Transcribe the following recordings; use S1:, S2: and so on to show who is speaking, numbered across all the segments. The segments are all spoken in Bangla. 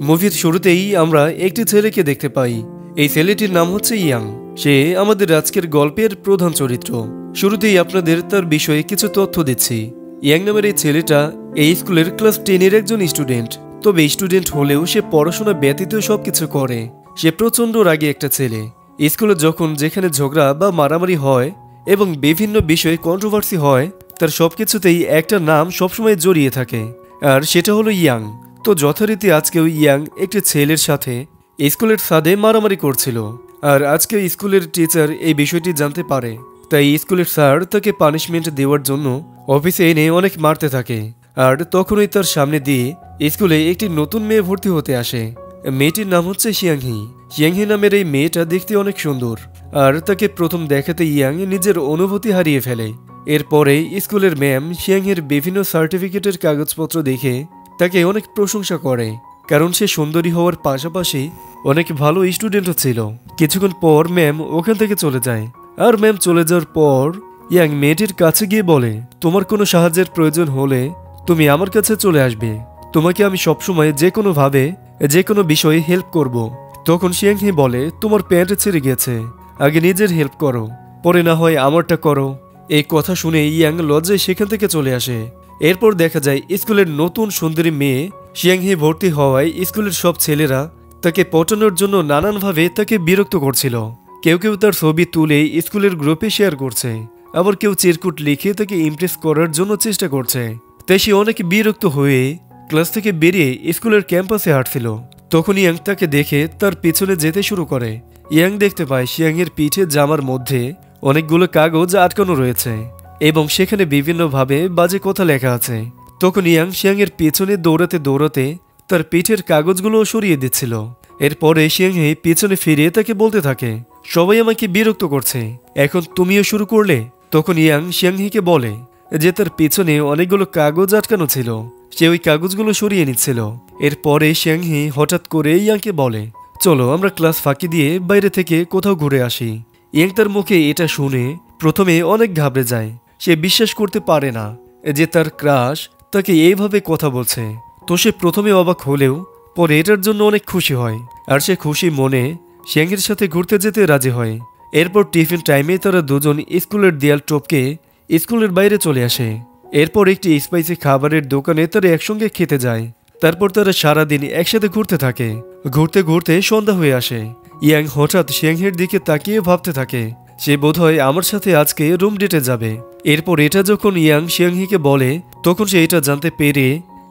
S1: মুভির শুরুতেই আমরা একটি ছেলেকে দেখতে পাই। এই ছেলেটির নাম হচ্ছে ইয়াং। সে আমাদের আজকের গল্পের প্রধান চরিত্র। শুরুতেই আপনাদের তার বিষয়ে কিছু তথ্য দিচ্ছি। ইয়াং নামের এই ছেলেটা এই স্কুলের ক্লাস 10-এর একজন স্টুডেন্ট। তবে স্টুডেন্ট হলেও সে পড়াশোনা ব্যতীত সবকিছু করে। সে প্রচণ্ড রাগী একটা ছেলে। স্কুলে যখন যেখানে ঝগড়া বা মারামারি হয় এবং বিভিন্ন বিষয়ে কন্ট্রোভার্সি হয়, তার সবকিছুতেই একটা নাম সবসময় জড়িয়ে থাকে, আর সেটা হলো ইয়াং। তো যথারীতি আজকেও ইয়াং একটি ছেলের সাথে স্কুলের ছাদে মারামারি করছিল। আর আজকে স্কুলের টিচার এই বিষয়টি জানতে পারে, তাই স্কুলের স্যার তাকে পানিশমেন্ট দেওয়ার জন্য অফিসে এনে অনেক মারতে থাকে। আর তখনই তার সামনে দিয়ে স্কুলে একটি নতুন মেয়ে ভর্তি হতে আসে। মেয়েটির নাম হচ্ছে শিয়াংহি। শিয়াংহি নামের এই মেয়েটা দেখতে অনেক সুন্দর, আর তাকে প্রথম দেখাতে ইয়াং নিজের অনুভূতি হারিয়ে ফেলে। এরপরে স্কুলের ম্যাম শিয়াংহির বিভিন্ন সার্টিফিকেটের কাগজপত্র দেখে তাকে অনেক প্রশংসা করে, কারণ সে সুন্দরী হওয়ার পাশাপাশি অনেক ভালো স্টুডেন্টও ছিল। কিছুক্ষণ পর ম্যাম ওখান থেকে চলে যায়। আর ম্যাম চলে যাওয়ার পর ইয়াং মেয়েটির কাছে গিয়ে বলে, তোমার কোনো সাহায্যের প্রয়োজন হলে তুমি আমার কাছে চলে আসবে। তোমাকে আমি সবসময় যে কোনোভাবে যে কোনো বিষয়ে হেল্প করব। তখন শিয়াংহি বলে, তোমার প্যান্ট ছিঁড়ে গেছে, আগে নিজের হেল্প করো, পরে না হয় আমারটা করো। এই কথা শুনে ইয়াং লজ্জায় সেখান থেকে চলে আসে। এরপর দেখা যায় স্কুলের নতুন সুন্দরী মেয়ে শিয়াংহি ভর্তি হওয়ায় স্কুলের সব ছেলেরা তাকে পটানোর জন্য নানানভাবে তাকে বিরক্ত করছিল। কেউ কেউ তার ছবি তুলে স্কুলের গ্রুপে শেয়ার করছে, আবার কেউ চিরকুট লিখে তাকে ইমপ্রেস করার জন্য চেষ্টা করছে। তাই সে অনেক বিরক্ত হয়ে ক্লাস থেকে বেরিয়ে স্কুলের ক্যাম্পাসে হাঁটছিল। তখন ইয়াং তাকে দেখে তার পিছনে যেতে শুরু করে। ইয়াং দেখতে পায় শিয়াংয়ের পিঠে জামার মধ্যে অনেকগুলো কাগজ আটকানো রয়েছে এবং সেখানে বিভিন্নভাবে বাজে কথা লেখা আছে। তখন ইয়াং শিয়াংয়ের পেছনে দৌড়াতে দৌড়াতে তার পিঠের কাগজগুলো সরিয়ে দিচ্ছিল। এরপরে শিয়াংহি পিছনে ফিরে তাকে বলতে থাকে, সবাই আমাকে বিরক্ত করছে, এখন তুমিও শুরু করলে। তখন ইয়াং শিয়াংহিকে বলে যে তার পিছনে অনেকগুলো কাগজ আটকানো ছিল, সে ওই কাগজগুলো সরিয়ে নিচ্ছিল। এরপরে শিয়াংহি হঠাৎ করে ইয়াংকে বলে, চলো আমরা ক্লাস ফাঁকি দিয়ে বাইরে থেকে কোথাও ঘুরে আসি। ইয়াং তার মুখে এটা শুনে প্রথমে অনেক ঘাবড়ে যায়। সে বিশ্বাস করতে পারে না যে তার ক্রাশ তাকে এইভাবে কথা বলছে। তো সে প্রথমে অবাক হলেও পরে এটার জন্য অনেক খুশি হয়, আর সে খুশি মনে শিয়াংয়ের সাথে ঘুরতে যেতে রাজি হয়। এরপর টিফিন টাইমে তারা দুজন স্কুলের দেয়াল টপকে স্কুলের বাইরে চলে আসে। এরপর একটি স্পাইসি খাবারের দোকানে তারা একসঙ্গে খেতে যায়। তারপর তারা সারাদিন একসাথে ঘুরতে থাকে। ঘুরতে ঘুরতে সন্ধ্যা হয়ে আসে। ইয়াং হঠাৎ শিয়াংহের দিকে তাকিয়ে ভাবতে থাকে, সে বোধহয় আমার সাথে আজকে রুম ডেটে যাবে। এরপর এটা যখন ইয়াং শিয়াংহিকে বলে, তখন সে এটা জানতে পেরে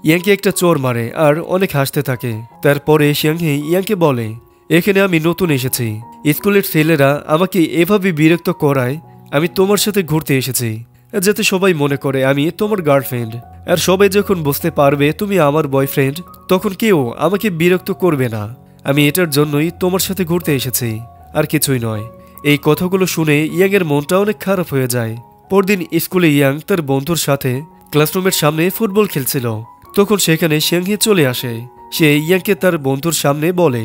S1: ইয়াংকে একটা চোর মারে আর অনেক হাসতে থাকে। তারপরে শিয়াংহি ইয়াংকে বলে, এখানে আমি নতুন এসেছি, স্কুলের ছেলেরা আমাকে এভাবে বিরক্ত করায় আমি তোমার সাথে ঘুরতে এসেছি, যাতে সবাই মনে করে আমি তোমার গার্লফ্রেন্ড। আর সবাই যখন বুঝতে পারবে তুমি আমার বয়ফ্রেন্ড, তখন কেউ আমাকে বিরক্ত করবে না। আমি এটার জন্যই তোমার সাথে ঘুরতে এসেছি, আর কিছুই নয়। এই কথাগুলো শুনে ইয়াংয়ের মনটা অনেক খারাপ হয়ে যায়। পরদিন স্কুলে ইয়াং তার বন্ধুর সাথে ক্লাসরুমের সামনে ফুটবল খেলছিল। তখন সেখানে শিয়াংহি চলে আসে। সে ইয়াংকে তার বন্ধুর সামনে বলে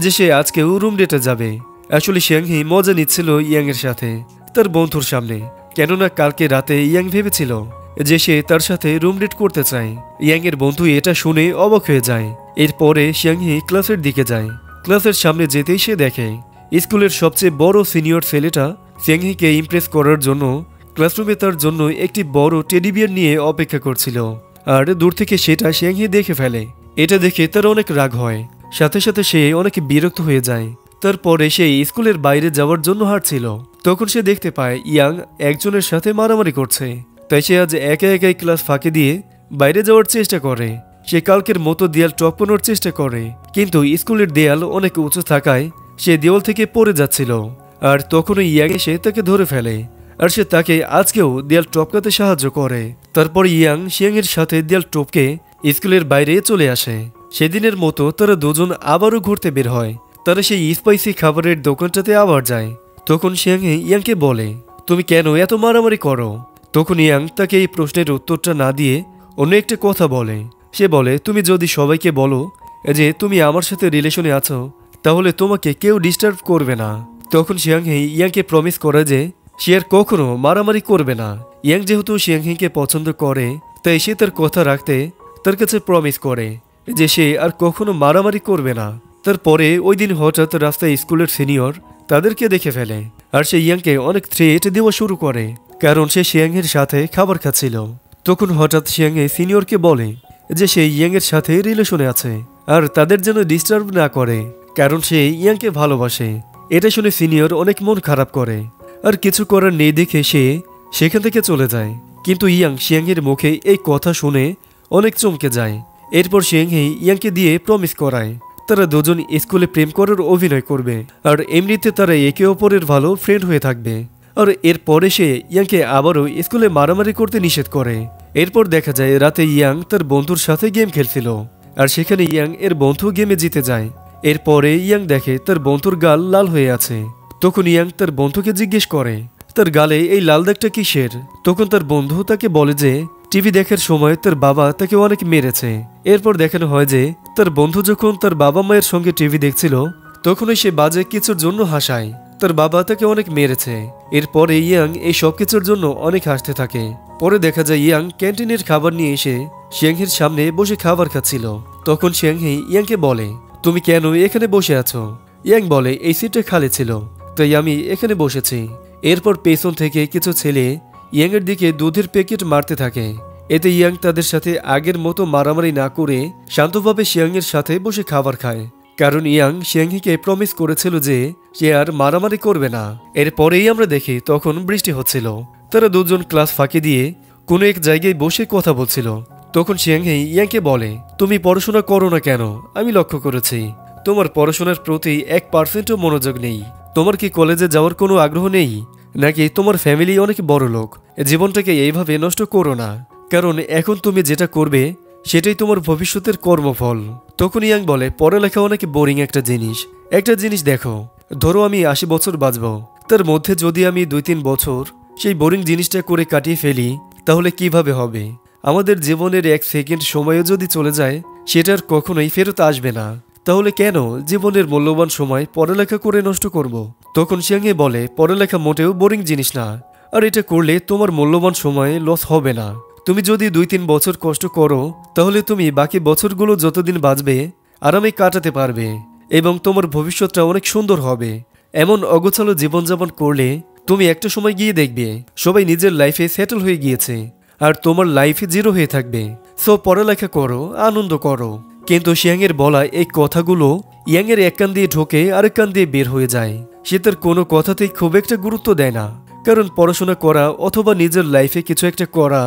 S1: যে সে আজকেও রুম ডেটে যাবে। আসলে শিয়াংহি মজা নিচ্ছিল ইয়াংয়ের সাথে তার বন্ধুর সামনে, কেননা কালকে রাতে ইয়াং ভেবেছিল যে সে তার সাথে রুম ডেট করতে চায়। ইয়াংয়ের বন্ধু এটা শুনে অবাক হয়ে যায়। এরপরে শিয়াংহি ক্লাসের দিকে যায়। ক্লাসের সামনে যেতেই সে দেখে স্কুলের সবচেয়ে বড় সিনিয়র ছেলেটা শিয়াংহিকে ইমপ্রেস করার জন্য ক্লাসরুমে তার জন্য একটি বড় টেডি বিয়ার নিয়ে অপেক্ষা করছিল। আর দূর থেকে সেটা শিয়াংহি দেখে ফেলে। এটা দেখে তার অনেক রাগ হয়, সাথে সাথে সে অনেক বিরক্ত হয়ে যায়। তারপরে সে স্কুলের বাইরে যাওয়ার জন্য হাঁটছিল। তখন সে দেখতে পায় ইয়াং একজনের সাথে মারামারি করছে। তাই সে আজ একা একাই ক্লাস ফাঁকি দিয়ে বাইরে যাওয়ার চেষ্টা করে। সে কালকের মতো দেয়াল টপকানোর চেষ্টা করে, কিন্তু স্কুলের দেয়াল অনেক উঁচু থাকায় সে দেওয়াল থেকে পড়ে যাচ্ছিল। আর তখনই ইয়াং এসে তাকে ধরে ফেলে, আর সে তাকে আজকেও দেয়াল টপকাতে সাহায্য করে। তারপর ইয়াং শিয়াংয়ের সাথে দেয়াল টপকে স্কুলের বাইরে চলে আসে। সেদিনের মতো তারা দুজন আবারও ঘুরতে বের হয়। তারা সেই স্পাইসি খাবারের দোকানটাতে আবার যায়। তখন শিয়াংহি ইয়াংকে বলে, তুমি কেন এত মারামারি করো? তখন ইয়াং তাকে এই প্রশ্নের উত্তরটা না দিয়ে অন্য একটা কথা বলে। সে বলে, তুমি যদি সবাইকে বলো যে তুমি আমার সাথে রিলেশনে আছো, তাহলে তোমাকে কেউ ডিস্টার্ব করবে না। তখন শিয়াংহি ইয়াংকে প্রমিস করে যে সে আর কখনো মারামারি করবে না। ইয়াং যেহেতু শিয়াংহিকে পছন্দ করে, তাই সে তার কথা রাখতে তার কাছে প্রমিস করে যে সে আর কখনো মারামারি করবে না। তারপরে ওই দিন হঠাৎ রাস্তায় স্কুলের সিনিয়র তাদেরকে দেখে ফেলে, আর সে ইয়াংকে অনেক থ্রেট দেওয়া শুরু করে, কারণ সে শিয়াংয়ের সাথে খাবার খাচ্ছিল। তখন হঠাৎ শিয়াংয়ে সিনিয়রকে বলে যে সে ইয়াংয়ের সাথে রিলেশনে আছে আর তাদের যেন ডিস্টার্ব না করে, কারণ সে ইয়াংকে ভালোবাসে। এটা শুনে সিনিয়র অনেক মন খারাপ করে, আর কিছু করার নেই দেখে সে সেখান থেকে চলে যায়। কিন্তু ইয়াং শিয়াংয়ের মুখে এই কথা শুনে অনেক চমকে যায়। এরপর শিয়াংহে ইয়াংকে দিয়ে প্রমিস করায় তারা দুজন স্কুলে প্রেম করার অভিনয় করবে, আর এমনিতে তারা একে অপরের ভালো ফ্রেন্ড হয়ে থাকবে। আর এরপরে সে ইয়াংকে আবারও স্কুলে মারামারি করতে নিষেধ করে। এরপর দেখা যায় রাতে ইয়াং তার বন্ধুর সাথে গেম খেলছিল, আর সেখানে ইয়াং এর বন্ধু গেমে জিতে যায়। এরপরে ইয়াং দেখে তার বন্ধুর গাল লাল হয়ে আছে। তখন ইয়াং তার বন্ধুকে জিজ্ঞেস করে তার গালে এই লাল দাগটা কিসের। তখন তার বন্ধু তাকে বলে যে টিভি দেখার সময় তার বাবা তাকে অনেক মেরেছে। এরপর দেখানো হয় যে তার বন্ধু যখন তার বাবা মায়ের সঙ্গে টিভি দেখছিল তখনই সে বাজে কিছুর জন্য হাসায়, তার বাবা তাকে অনেক মেরেছে। এরপরে ইয়াং এই সব কিছুর জন্য অনেক হাসতে থাকে। পরে দেখা যায় ইয়াং ক্যান্টিনের খাবার নিয়ে এসে শিয়াংহের সামনে বসে খাবার খাচ্ছিল। তখন শিয়াংহে ইয়াংকে বলে তুমি কেন এখানে বসে আছো? ইয়াং বলে এই সিটটা খালি ছিল, তাই আমি এখানে বসেছি। এরপর পেছন থেকে কিছু ছেলে ইয়াংয়ের দিকে দুধের প্যাকেট মারতে থাকে। এতে ইয়াং তাদের সাথে আগের মতো মারামারি না করে শান্তভাবে শিয়াংয়ের সাথে বসে খাবার খায়, কারণ ইয়াং শিয়াংহিকে প্রমিস করেছিল যে সে আর মারামারি করবে না। এরপরেই আমরা দেখি তখন বৃষ্টি হচ্ছিল। তারা দুজন ক্লাস ফাঁকি দিয়ে কোনো এক জায়গায় বসে কথা বলছিল। তখন শিয়াংহে ইয়াংকে বলে তুমি পড়াশোনা করো না কেন? আমি লক্ষ্য করেছি তোমার পড়াশোনার প্রতি 1%ও মনোযোগ নেই। তোমার কি কলেজে যাওয়ার কোনো আগ্রহ নেই, নাকি তোমার ফ্যামিলি অনেক বড় লোক? জীবনটাকে এইভাবে নষ্ট করো না, কারণ এখন তুমি যেটা করবে সেটাই তোমার ভবিষ্যতের কর্মফল। তখন ইয়াং বলে পড়ালেখা অনেক বোরিং একটা জিনিস দেখো, ধরো আমি 80 বছর বাঁচব, তার মধ্যে যদি আমি 2-3 বছর সেই বোরিং জিনিসটা করে কাটিয়ে ফেলি তাহলে কিভাবে হবে? আমাদের জীবনের 1 সেকেন্ড সময়ও যদি চলে যায় সেটার কখনোই ফেরত আসবে না। তাহলে কেন জীবনের মূল্যবান সময় পড়ালেখা করে নষ্ট করব? তখন শিয়াংহে বলে পড়ালেখা মোটেও বোরিং জিনিস না, আর এটা করলে তোমার মূল্যবান সময় লস হবে না। তুমি যদি 2-3 বছর কষ্ট করো তাহলে তুমি বাকি বছরগুলো যতদিন বাঁচবে আরামে কাটাতে পারবে এবং তোমার ভবিষ্যৎটা অনেক সুন্দর হবে। এমন অগোছালো জীবনযাপন করলে তুমি একটা সময় গিয়ে দেখবে সবাই নিজের লাইফে সেটেল হয়ে গিয়েছে আর তোমার লাইফে জিরো হয়ে থাকবে। সো পড়ালেখা করো, আনন্দ করো। কিন্তু শিয়াংয়ের বলা এই কথাগুলো ইয়াংয়ের এক কান দিয়ে ঢোকে আরেক কান দিয়ে বের হয়ে যায়। সে তার কোনো কথাতেই খুব একটা গুরুত্ব দেয় না, কারণ পড়াশোনা করা অথবা নিজের লাইফে কিছু একটা করা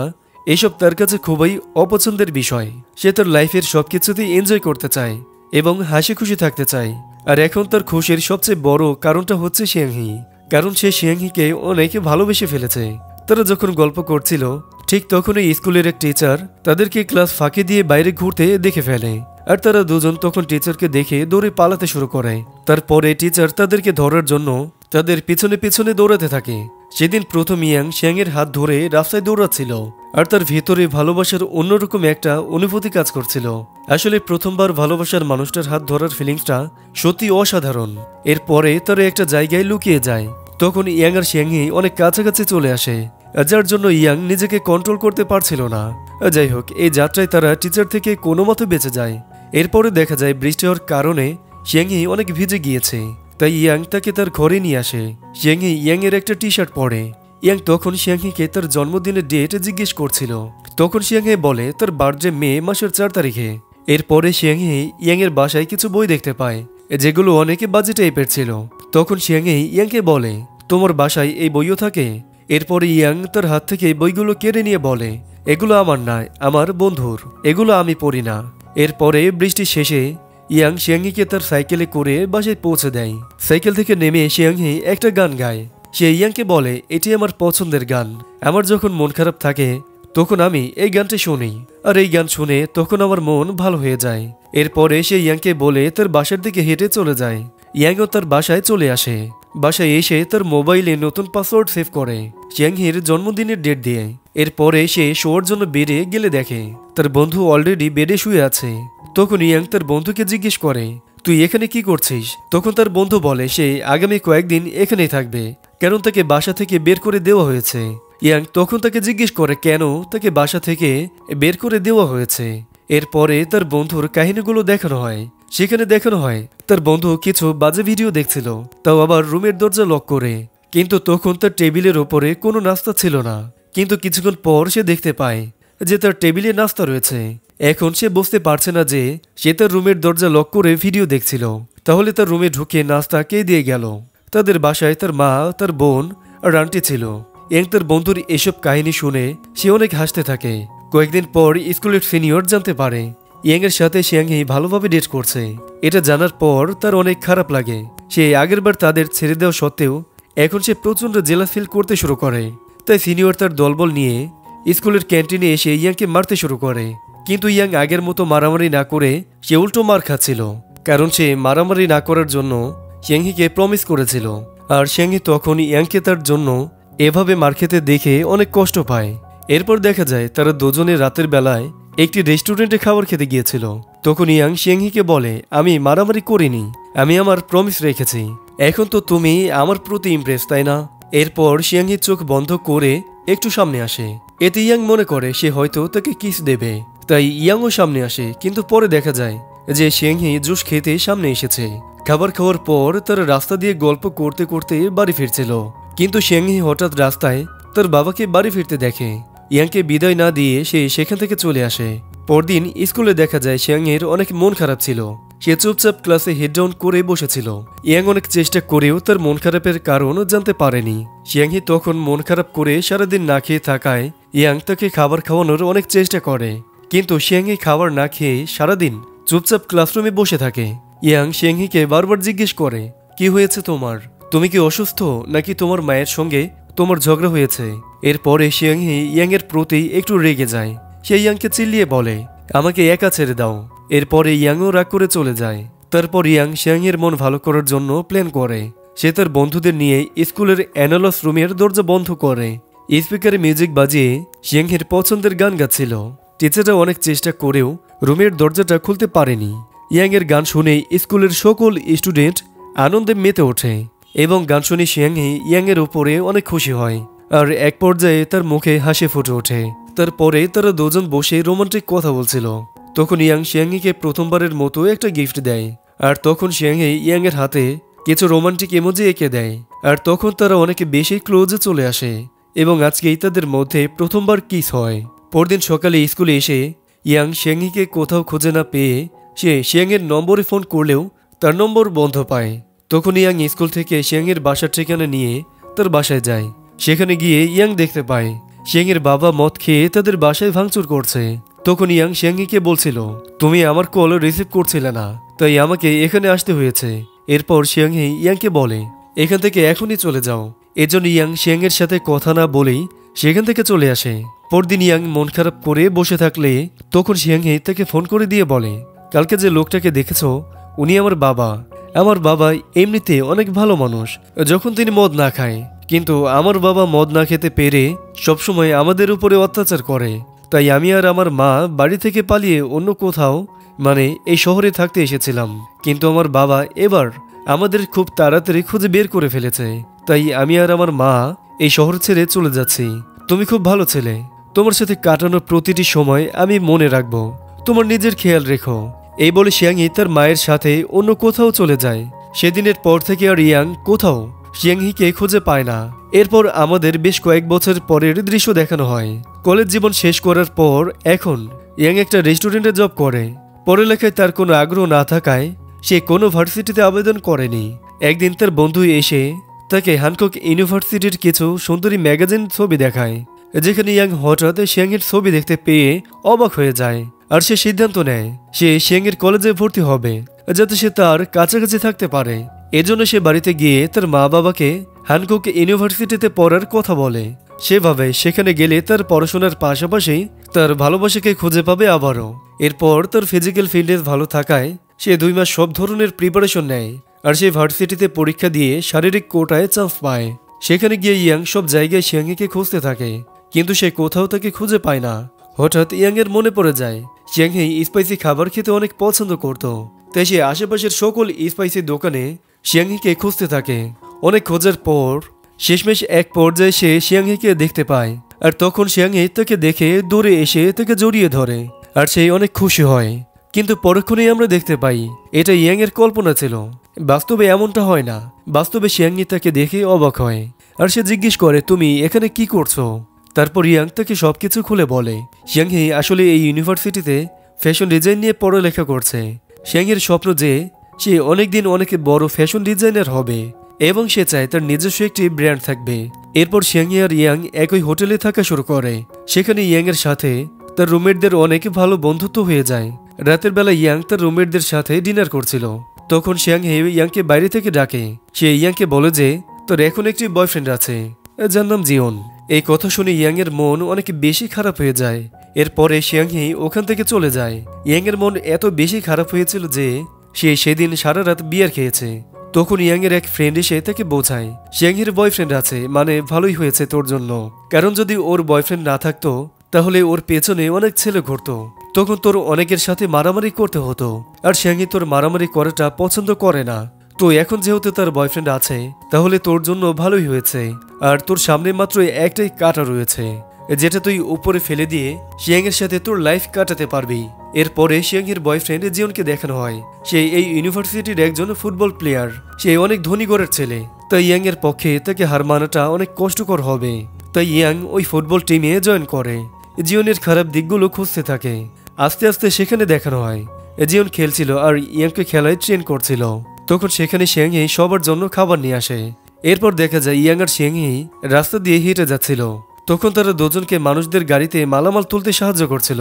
S1: এসব তার কাছে খুবই অপছন্দের বিষয়। সে তার লাইফের সবকিছুতেই এনজয় করতে চায় এবং হাসি খুশি থাকতে চায়। আর এখন তার খুশির সবচেয়ে বড় কারণটা হচ্ছে শিয়াংহি, কারণ সে শিয়াংহিকে অনেক ভালোবেসে ফেলেছে। তারা যখন গল্প করছিল ঠিক তখনই স্কুলের এক টিচার তাদেরকে ক্লাস ফাঁকি দিয়ে বাইরে ঘুরতে দেখে ফেলে, আর তারা দুজন তখন টিচারকে দেখে দৌড়ে পালাতে শুরু করে। তারপরে টিচার তাদেরকে ধরার জন্য তাদের পিছনে পিছনে দৌড়াতে থাকে। সেদিন প্রথম ইয়াং শিয়াংয়ের হাত ধরে রাস্তায় দৌড়াচ্ছিল, আর তার ভেতরে ভালোবাসার অন্যরকম একটা অনুভূতি কাজ করছিল। আসলে প্রথমবার ভালোবাসার মানুষটার হাত ধরার ফিলিংসটা সত্যি অসাধারণ। এরপরে তারা একটা জায়গায় লুকিয়ে যায়। তখন ইয়াং আর শিয়াংহি অনেক কাছাকাছি চলে আসে, যার জন্য ইয়াং নিজেকে কন্ট্রোল করতে পারছিল না। যাই হোক, এই যাত্রায় তারা টিচার থেকে কোনো মতে বেঁচে যায়। এরপরে দেখা যায় বৃষ্টি হওয়ার কারণে শিয়াংহি অনেক ভিজে গিয়েছে, তাই ইয়াং তাকে তার ঘরে নিয়ে আসে। শিয়াংহি ইয়াং এর একটা টি শার্ট পরে। ইয়াং তখন শিয়াংহিকে তার জন্মদিনের ডেট জিজ্ঞেস করছিল। তখন শিয়াংহি বলে তার বার্থডে মে মাসের 4 তারিখে। এরপরে শিয়াংহি ইয়াং এর বাসায় কিছু বই দেখতে পায় যেগুলো অনেকে বাজে টাইপের ছিল। তখন শিয়াংহি ইয়াংকে বলে তোমার বাসায় এই বইও থাকে? এরপরে ইয়াং তার হাত থেকে বইগুলো কেড়ে নিয়ে বলে এগুলো আমার নয়, আমার বন্ধুর, এগুলো আমি পড়ি না। এরপরে বৃষ্টি শেষে ইয়াং শিয়াংহিকে তার সাইকেলে করে বাসায় পৌঁছে দেয়। সাইকেল থেকে নেমে শিয়াংহি একটা গান গায়। সে ইয়াংকে বলে এটি আমার পছন্দের গান, আমার যখন মন খারাপ থাকে তখন আমি এই গানটি শুনি, আর এই গান শুনে তখন আমার মন ভালো হয়ে যায়। এরপরে সে ইয়াংকে বলে তার বাসার দিকে হেঁটে চলে যায়। ইয়াংও তার বাসায় চলে আসে। বাসায় এসে তার মোবাইলে নতুন পাসওয়ার্ড সেভ করে শিয়াংহির জন্মদিনের ডেট দিয়ে। এরপরে সে শোয়ার জন্য বেডে গেলে দেখে তার বন্ধু অলরেডি বেডে শুয়ে আছে। তখন ইয়াং তার বন্ধুকে জিজ্ঞেস করে তুই এখানে কি করছিস? তখন তার বন্ধু বলে সে আগামী কয়েকদিন এখানেই থাকবে, কারণ তাকে বাসা থেকে বের করে দেওয়া হয়েছে। ইয়াং তখন তাকে জিজ্ঞেস করে কেন তাকে বাসা থেকে বের করে দেওয়া হয়েছে। এরপরে তার বন্ধুর কাহিনীগুলো দেখানো হয়। সেখানে দেখানো হয় তার বন্ধু কিছু বাজে ভিডিও দেখছিল, তাও আবার রুমের দরজা লক করে। কিন্তু তখন তার টেবিলের ওপরে কোনো নাস্তা ছিল না। কিন্তু কিছুক্ষণ পর সে দেখতে পায় যে তার টেবিলে নাস্তা রয়েছে। এখন সে বুঝতে পারছে না যে সে তার রুমের দরজা লক করে ভিডিও দেখছিল। তাহলে তার রুমে ঢুকে নাস্তা কে দিয়ে গেল? তাদের বাসায় তার মা, তার বোন আর আন্টি ছিল। তার বন্ধুর এসব কাহিনী শুনে সে অনেক হাসতে থাকে। কয়েকদিন পর স্কুলের সিনিয়র জানতে পারে এর সাথে শিয়াংহি ভালোভাবে ডেট করছে। এটা জানার পর তার অনেক খারাপ লাগে। সে আগেরবার তাদের ছেড়ে দেওয়া সত্ত্বেও এখন সে প্রচণ্ড জেলাস ফিল করতে শুরু করে। তাই সিনিয়র তার দলবল নিয়ে স্কুলের ক্যান্টিনে এসে ইয়াংকে মারতে শুরু করে। কিন্তু ইয়াং আগের মতো মারামারি না করে সে উল্টো মার খাচ্ছিল, কারণ সে মারামারি না করার জন্য শিয়াংহিকে প্রমিস করেছিল। আর শিয়াংহি তখন ইয়াংকে তার জন্য এভাবে মার খেতে দেখে অনেক কষ্ট পায়। এরপর দেখা যায় তারা দুজনে রাতের বেলায় একটি রেস্টুরেন্টে খাবার খেতে গিয়েছিল। তখন ইয়াং শিয়াংহিকে বলে, আমি মারামারি করিনি, আমি আমার প্রমিস রেখেছি। এখন তো তুমি আমার প্রতি ইমপ্রেস, তাই না? এরপর শিয়াংহি চোখ বন্ধ করে একটু সামনে আসে। এতে ইয়াং মনে করে সে হয়তো তাকে কিস দেবে, তাই ইয়াংও সামনে আসে। কিন্তু পরে দেখা যায় যে শিয়াংহি জুস খেতে সামনে এসেছে। খাবার খাওয়ার পর তারা রাস্তা দিয়ে গল্প করতে করতে বাড়ি ফিরছিল। কিন্তু শিয়াংহি হঠাৎ রাস্তায় তার বাবাকে বাড়ি ফিরতে দেখে। ইয়াংকে বিদায় না দিয়ে সে সেখান থেকে চলে আসে। পরদিন স্কুলে দেখা যায় শিয়াংয়ের অনেক মন খারাপ ছিল। সে চুপচাপ ক্লাসে হেড ডাউন করে বসেছিল। ইয়াং অনেক চেষ্টা করেও তার মন খারাপের কারণ জানতে পারেনি। শিয়াংহি তখন মন খারাপ করে সারাদিন না খেয়ে থাকায় ইয়াং তাকে খাবার খাওয়ানোর অনেক চেষ্টা করে। কিন্তু শিয়াংহি খাবার না খেয়ে সারাদিন চুপচাপ ক্লাসরুমে বসে থাকে। ইয়াং শিয়াংহিকে বারবার জিজ্ঞেস করে, কি হয়েছে তোমার? তুমি কি অসুস্থ, নাকি তোমার মায়ের সঙ্গে তোমার ঝগড়া হয়েছে? এরপরে শিয়াংহি ইয়াংয়ের প্রতি একটু রেগে যায়। সে ইয়াংকে চিল্লিয়ে বলে, আমাকে একা ছেড়ে দাও। এরপরে ইয়াংও রাগ করে চলে যায়। তারপর ইয়াং শিয়াংয়ের মন ভালো করার জন্য প্ল্যান করে। সে তার বন্ধুদের নিয়ে স্কুলের অ্যানালস রুমের দরজা বন্ধ করে স্পিকারে মিউজিক বাজিয়ে শিয়াংহের পছন্দের গান গাচ্ছিল। টিচাররা অনেক চেষ্টা করেও রুমের দরজাটা খুলতে পারেনি। ইয়াংয়ের গান শুনে স্কুলের সকল স্টুডেন্ট আনন্দে মেতে ওঠে এবং গান শুনে শিয়াংহি ইয়াংয়ের উপরে অনেক খুশি হয়। আর এক পর্যায়ে তার মুখে হাসি ফুটে ওঠে। তারপরে তারা দুজন বসে রোমান্টিক কথা বলছিল। তখন ইয়াং শিয়াংহিকে প্রথমবারের মতো একটা গিফট দেয়। আর তখন শিয়াংহি ইয়াংয়ের হাতে কিছু রোমান্টিক ইমোজি এঁকে দেয়। আর তখন তারা অনেক বেশি ক্লোজে চলে আসে এবং আজকেই তাদের মধ্যে প্রথমবার কিস হয়। পরদিন সকালে স্কুলে এসে ইয়াং শিয়াংহিকে কোথাও খুঁজে না পেয়ে সে শিয়াংয়ের নম্বরে ফোন করলেও তার নম্বর বন্ধ পায়। তখন ইয়াং স্কুল থেকে শিয়াংয়ের বাসার ঠিকানা নিয়ে তার বাসায় যায়। সেখানে গিয়ে ইয়াং দেখতে পায় শিয়াংয়ের বাবা মদ খেয়ে তাদের বাসায় ভাঙচুর করছে। তখন ইয়াং শিয়াংহিকে বলছিল, তুমি আমার কল রিসিভ করছিলে না, তাই আমাকে এখানে আসতে হয়েছে। এরপর শিয়াংহি ইয়াংকে বলে, এখান থেকে এখনই চলে যাও। এজন্য ইয়াং শিয়াংয়ের সাথে কথা না বলেই সেখান থেকে চলে আসে। পরদিন ইয়াং মন খারাপ করে বসে থাকলে তখন শিয়াংহি তাকে ফোন করে দিয়ে বলে, কালকে যে লোকটাকে দেখেছ উনি আমার বাবা। আমার বাবা এমনিতে অনেক ভালো মানুষ যখন তিনি মদ না খায়, কিন্তু আমার বাবা মদ না খেতে পেরে সবসময় আমাদের উপরে অত্যাচার করে। তাই আমি আর আমার মা বাড়ি থেকে পালিয়ে অন্য কোথাও, মানে এই শহরে থাকতে এসেছিলাম। কিন্তু আমার বাবা এবার আমাদের খুব তাড়াতাড়ি খুঁজে বের করে ফেলেছে। তাই আমি আর আমার মা এই শহর ছেড়ে চলে যাচ্ছি। তুমি খুব ভালো ছেলে, তোমার সাথে কাটানো প্রতিটি সময় আমি মনে রাখবো। তোমার নিজের খেয়াল রেখো। এই বলে শিয়াংহি তার মায়ের সাথে অন্য কোথাও চলে যায়। সেদিনের পর থেকে আর ইয়াং কোথাও শিয়াংহিকে খুঁজে পায় না। এরপর আমাদের বেশ কয়েক বছর পরের দৃশ্য দেখানো হয়। কলেজ জীবন শেষ করার পর এখন ইয়াং একটা রেস্টুরেন্টে জব করে। পড়ালেখায় তার কোনো আগ্রহ না থাকায় সে কোনো ভার্সিটিতে আবেদন করেনি। একদিন তার বন্ধু এসে তাকে হ্যানকক ইউনিভার্সিটির কিছু সুন্দরী ম্যাগাজিন ছবি দেখায়, যেখানে ইয়াং হঠাৎ শিয়াংয়ের ছবি দেখতে পেয়ে অবাক হয়ে যায়। আর সে সিদ্ধান্ত নেয় সে শিয়াংয়ের কলেজে ভর্তি হবে, যাতে সে তার কাছাকাছি থাকতে পারে। এজন্য সে বাড়িতে গিয়ে তার মা বাবাকে হ্যানকক ইউনিভার্সিটিতে পড়ার কথা বলে। সেভাবে সেখানে গেলে তার পড়াশোনার পাশাপাশি তার ভালোবাসাকে খুঁজে পাবে আবারও। এরপর তার ফিজিক্যাল ফিটনেস ভালো থাকায় সে 2 মাস সব ধরনের প্রিপারেশন নেয়। আর সে ভার্সিটিতে পরীক্ষা দিয়ে শারীরিক কোটায় চান্স পায়। সেখানে গিয়ে ইয়াং সব জায়গায় শিয়াংহিকে খুঁজতে থাকে, কিন্তু সে কোথাও তাকে খুঁজে পায় না। হঠাৎ ইয়াংয়ের মনে পড়ে যায় শিয়াংহি স্পাইসি খাবার খেতে অনেক পছন্দ করত। তাই সে আশেপাশের সকল স্পাইসি দোকানে শিয়াংহিকে খুঁজতে থাকে। অনেক খোঁজার পর শেষমেশ এক পর্যায়ে সে শিয়াংহিকে দেখতে পায়। আর তখন শিয়াংহি তাকে দেখে দৌড়ে এসে তাকে জড়িয়ে ধরে আর সে অনেক খুশি হয়। কিন্তু পরক্ষণেই আমরা দেখতে পাই এটা ইয়াং এর কল্পনা ছিল, বাস্তবে এমনটা হয় না। বাস্তবে শিয়াংহি তাকে দেখে অবাক হয় আর সে জিজ্ঞেস করে, তুমি এখানে কি করছো? তারপর ইয়াং তাকে সবকিছু খুলে বলে। শিয়াংহি আসলে এই ইউনিভার্সিটিতে ফ্যাশন ডিজাইন নিয়ে পড়ালেখা করছে। শিয়াংহির স্বপ্ন যে সে অনেকদিন অনেক বড় ফ্যাশন ডিজাইনার হবে এবং সে চায় তার নিজস্ব একটি ব্র্যান্ড থাকবে। এরপর শিয়াংহি আর ইয়াং একই হোটেলে থাকা শুরু করে। সেখানে ইয়াং এর সাথে তার রুমমেটদের অনেক ভালো বন্ধুত্ব হয়ে যায়। রাতের বেলা ইয়াং তার রুমমেটদের সাথে ডিনার করছিল। তখন শিয়াংহি ইয়াংকে বাইরে থেকে ডাকে। সে ইয়াংকে বলে যে তোর এখন একটি বয়ফ্রেন্ড আছে, যার নাম জিওন। এই কথা শুনে ইয়াং এর মন অনেক বেশি খারাপ হয়ে যায়। এরপরে শিয়াংহি ওখান থেকে চলে যায়। ইয়াং এর মন এত বেশি খারাপ হয়েছিল যে সে সেদিন সারা রাত বিয়ার খেয়েছে। তখন ইয়াং এর এক ফ্রেন্ড এসে তাকে বোঝায়, শিয়াংহির বয়ফ্রেন্ড আছে, মানে ভালোই হয়েছে তোর জন্য, কারণ যদি ওর বয়ফ্রেন্ড না থাকতো তাহলে ওর পেছনে অনেক ছেলে ঘুরতো, তখন তোর অনেকের সাথে মারামারি করতে হতো। আর শিয়াংহি তোর মারামারি করাটা পছন্দ করে না। তো এখন যেহেতু তার বয়ফ্রেন্ড আছে তাহলে তোর জন্য ভালোই হয়েছে। আর তোর সামনে মাত্র একটাই কাঁটা রয়েছে, যেটা তুই উপরে ফেলে দিয়ে শিয়াং এর সাথে তোর লাইফ কাটাতে পারবি। এরপরে শিয়াংহির বয়ফ্রেন্ড জিওনকে দেখানো হয় সে এই ইউনিভার্সিটির একজন ফুটবল প্লেয়ার। সে অনেক ধনী ঘরের ছেলে, তাই ইয়াং এর পক্ষে তাকে হার মানাটা অনেক কষ্টকর হবে। তাই ইয়াং ওই ফুটবল টিমে জয়েন করে। জিওনের খারাপ দিকগুলো খুঁজতে থাকে। আস্তে আস্তে সেখানে দেখানো হয় জিওন খেলছিল আর ইয়াংকে খেলায় ট্রেন করছিল। তখন সেখানে শিয়াংহি সবার জন্য খাবার নিয়ে আসে। এরপর দেখা যায় ইয়াং আর শিয়াংহি রাস্তা দিয়ে হেঁটে যাচ্ছিল। তখন তারা দুজনকে মানুষদের গাড়িতে মালামাল তুলতে সাহায্য করছিল।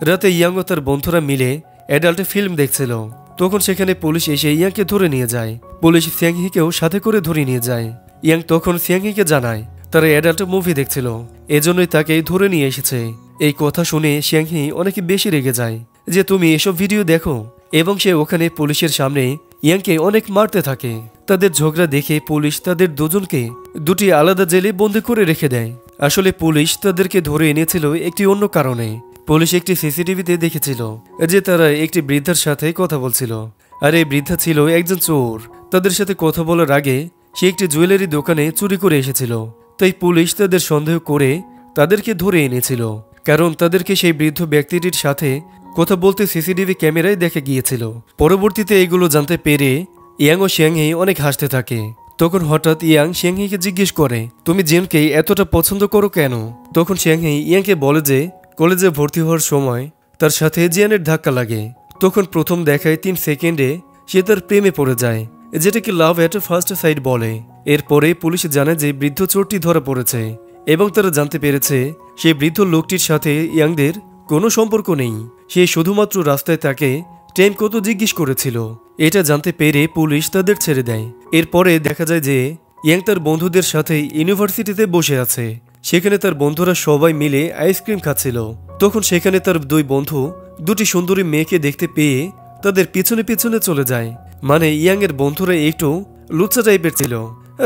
S1: রাতে ইয়াং ও তার বন্ধুরা মিলে অ্যাডাল্ট ফিল্ম দেখছিল। তখন সেখানে পুলিশ এসে ইয়াংকে ধরে নিয়ে যায়। পুলিশ শিয়াংহিকেও সাথে করে ধরে নিয়ে যায়। ইয়াং তখন শিয়াংহিকে জানায় তারা অ্যাডাল্ট মুভি দেখছিল, এজন্যই তাকে ধরে নিয়ে এসেছে। এই কথা শুনে শিয়াংহি অনেক বেশি রেগে যায় যে তুমি এসব ভিডিও দেখো, এবং সে ওখানে পুলিশের সামনে ইয়াংকে অনেক মারতে থাকে। তাদের ঝগড়া দেখে পুলিশ তাদের দুজনকে দুটি আলাদা জেলে বন্দি করে রেখে দেয়। আসলে পুলিশ তাদেরকে ধরে এনেছিল একটি অন্য কারণে। পুলিশ একটি সিসিটিভিতে দেখেছিল যে তারা একটি বৃদ্ধার সাথে কথা বলছিল, আর এই বৃদ্ধা ছিল একজন চোর। তাদের সাথে কথা বলার আগে সে একটি জুয়েলারি দোকানে চুরি করে এসেছিল। তাই পুলিশ তাদের সন্দেহ করে তাদেরকে ধরে এনেছিল, কারণ তাদেরকে সেই বৃদ্ধ ব্যক্তিটির সাথে কথা বলতে সিসিটিভি ক্যামেরায় দেখা গিয়েছিল। পরবর্তীতে এগুলো জানতে পেরে ইয়াং ও শিয়াংহি অনেক হাসতে থাকে। তখন হঠাৎ ইয়াং শিয়াংহিকে জিজ্ঞেস করে, তুমি জিওনকে এতটা পছন্দ করো কেন? তখন শিয়াংহি ইয়াংকে বলে যে কলেজে ভর্তি হওয়ার সময় তার সাথে জিয়ানের ধাক্কা লাগে। তখন প্রথম দেখায় 3 সেকেন্ডে সে তার প্রেমে পড়ে যায়, যেটাকে লাভ এট ফার্স্ট সাইট বলে। এরপরে পুলিশ জানে যে বৃদ্ধ চোরটি ধরা পড়েছে এবং তারা জানতে পেরেছে সেই বৃদ্ধ লোকটির সাথে ইয়াংদের কোনো সম্পর্ক নেই। সে শুধুমাত্র রাস্তায় তাকে টাইম কত জিজ্ঞেস করেছিল। এটা জানতে পেরে পুলিশ তাদের ছেড়ে দেয়। এরপরে দেখা যায় যে ইয়াং তার বন্ধুদের সাথে ইউনিভার্সিটিতে বসে আছে। সেখানে তার বন্ধুরা সবাই মিলে আইসক্রিম খাচ্ছিল। তখন সেখানে তার 2 বন্ধু দুটি সুন্দরী মেয়েকে দেখতে পেয়ে তাদের পিছনে পিছনে চলে যায়। মানে ইয়াং এর বন্ধুরা একটু লুচ্চা টাইপের ছিল।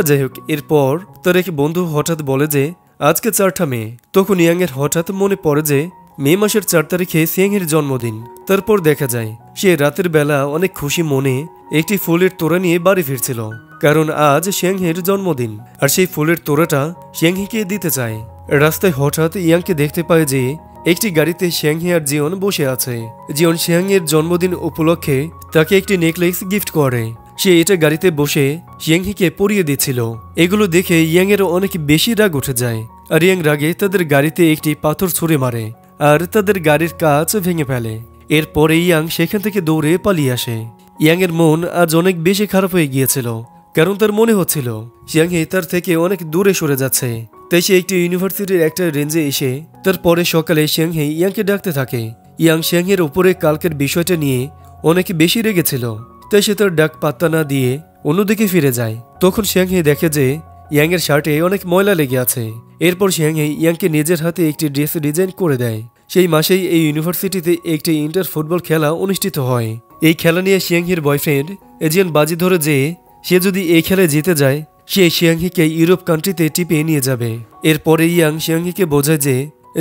S1: যাই হোক, এরপর তার এক বন্ধু হঠাৎ বলে যে আজকে 4টা মে। তখন ইয়াং এর হঠাৎ মনে পড়ে যে মে মাসের 4 তারিখে শিয়াংহির জন্মদিন। তারপর দেখা যায় সে রাতের বেলা অনেক খুশি মনে একটি ফুলের তোড়া নিয়ে বাড়ি ফিরছিল, কারণ আজ শিয়াংহির জন্মদিন আর সেই ফুলের তোড়াটা শিয়াংহিকে দিতে চায়। রাস্তায় হঠাৎ ইয়াংকে দেখতে পায় যে একটি গাড়িতে শিয়াংহি আর জিওন বসে আছে। জিওন শিয়াংহির জন্মদিন উপলক্ষে তাকে একটি নেকলেস গিফট করে। সে এটা গাড়িতে বসে শিয়াংহিকে পরিয়ে দিচ্ছিল। এগুলো দেখে ইয়াং এর অনেক বেশি রাগ উঠে যায় আর ইয়াং রাগে তাদের গাড়িতে একটি পাথর ছুঁড়ে মারে আর তাদের গাড়ির কাঁচ ভেঙে ফেলে। এরপরে ইয়াং সেখান থেকে দৌড়ে পালিয়ে আসে। ইয়াং এর মন আজ অনেক বেশি খারাপ হয়ে গিয়েছিল, কারণ তার মনে হচ্ছিল শিয়াংহি তার থেকে অনেক দূরে সরে যাচ্ছে। তাই সে একটি ইউনিভার্সিটির একটা রেঞ্জে এসে তারপরে সকালে শিয়াংহি ইয়াংকে ডাকতে থাকে। ইয়াং শিয়াংহির উপরে কালকের বিষয়টা নিয়ে অনেক বেশি রেগেছিল, তাই সে তার ডাক পাত্তা না দিয়ে অন্যদিকে ফিরে যায়। তখন শিয়াংহি দেখে যে ইয়াং এর শার্টে অনেক ময়লা লেগে আছে। এরপর শিয়াংহি ইয়াংকে নিজের হাতে একটি ড্রেস ডিজাইন করে দেয়। সেই মাসেই এই ইউনিভার্সিটিতে একটি ইন্টার ফুটবল খেলা অনুষ্ঠিত হয়। এই খেলা নিয়ে শিয়াংহির বয়ফ্রেন্ড এজিয়ান বাজি ধরে যে সে যদি এই খেলায় জিতে যায় সে শিয়াংহিকে ইউরোপ কান্ট্রিতে টিপে নিয়ে যাবে। এরপরে ইয়াং শিয়াংহিকে বোঝায় যে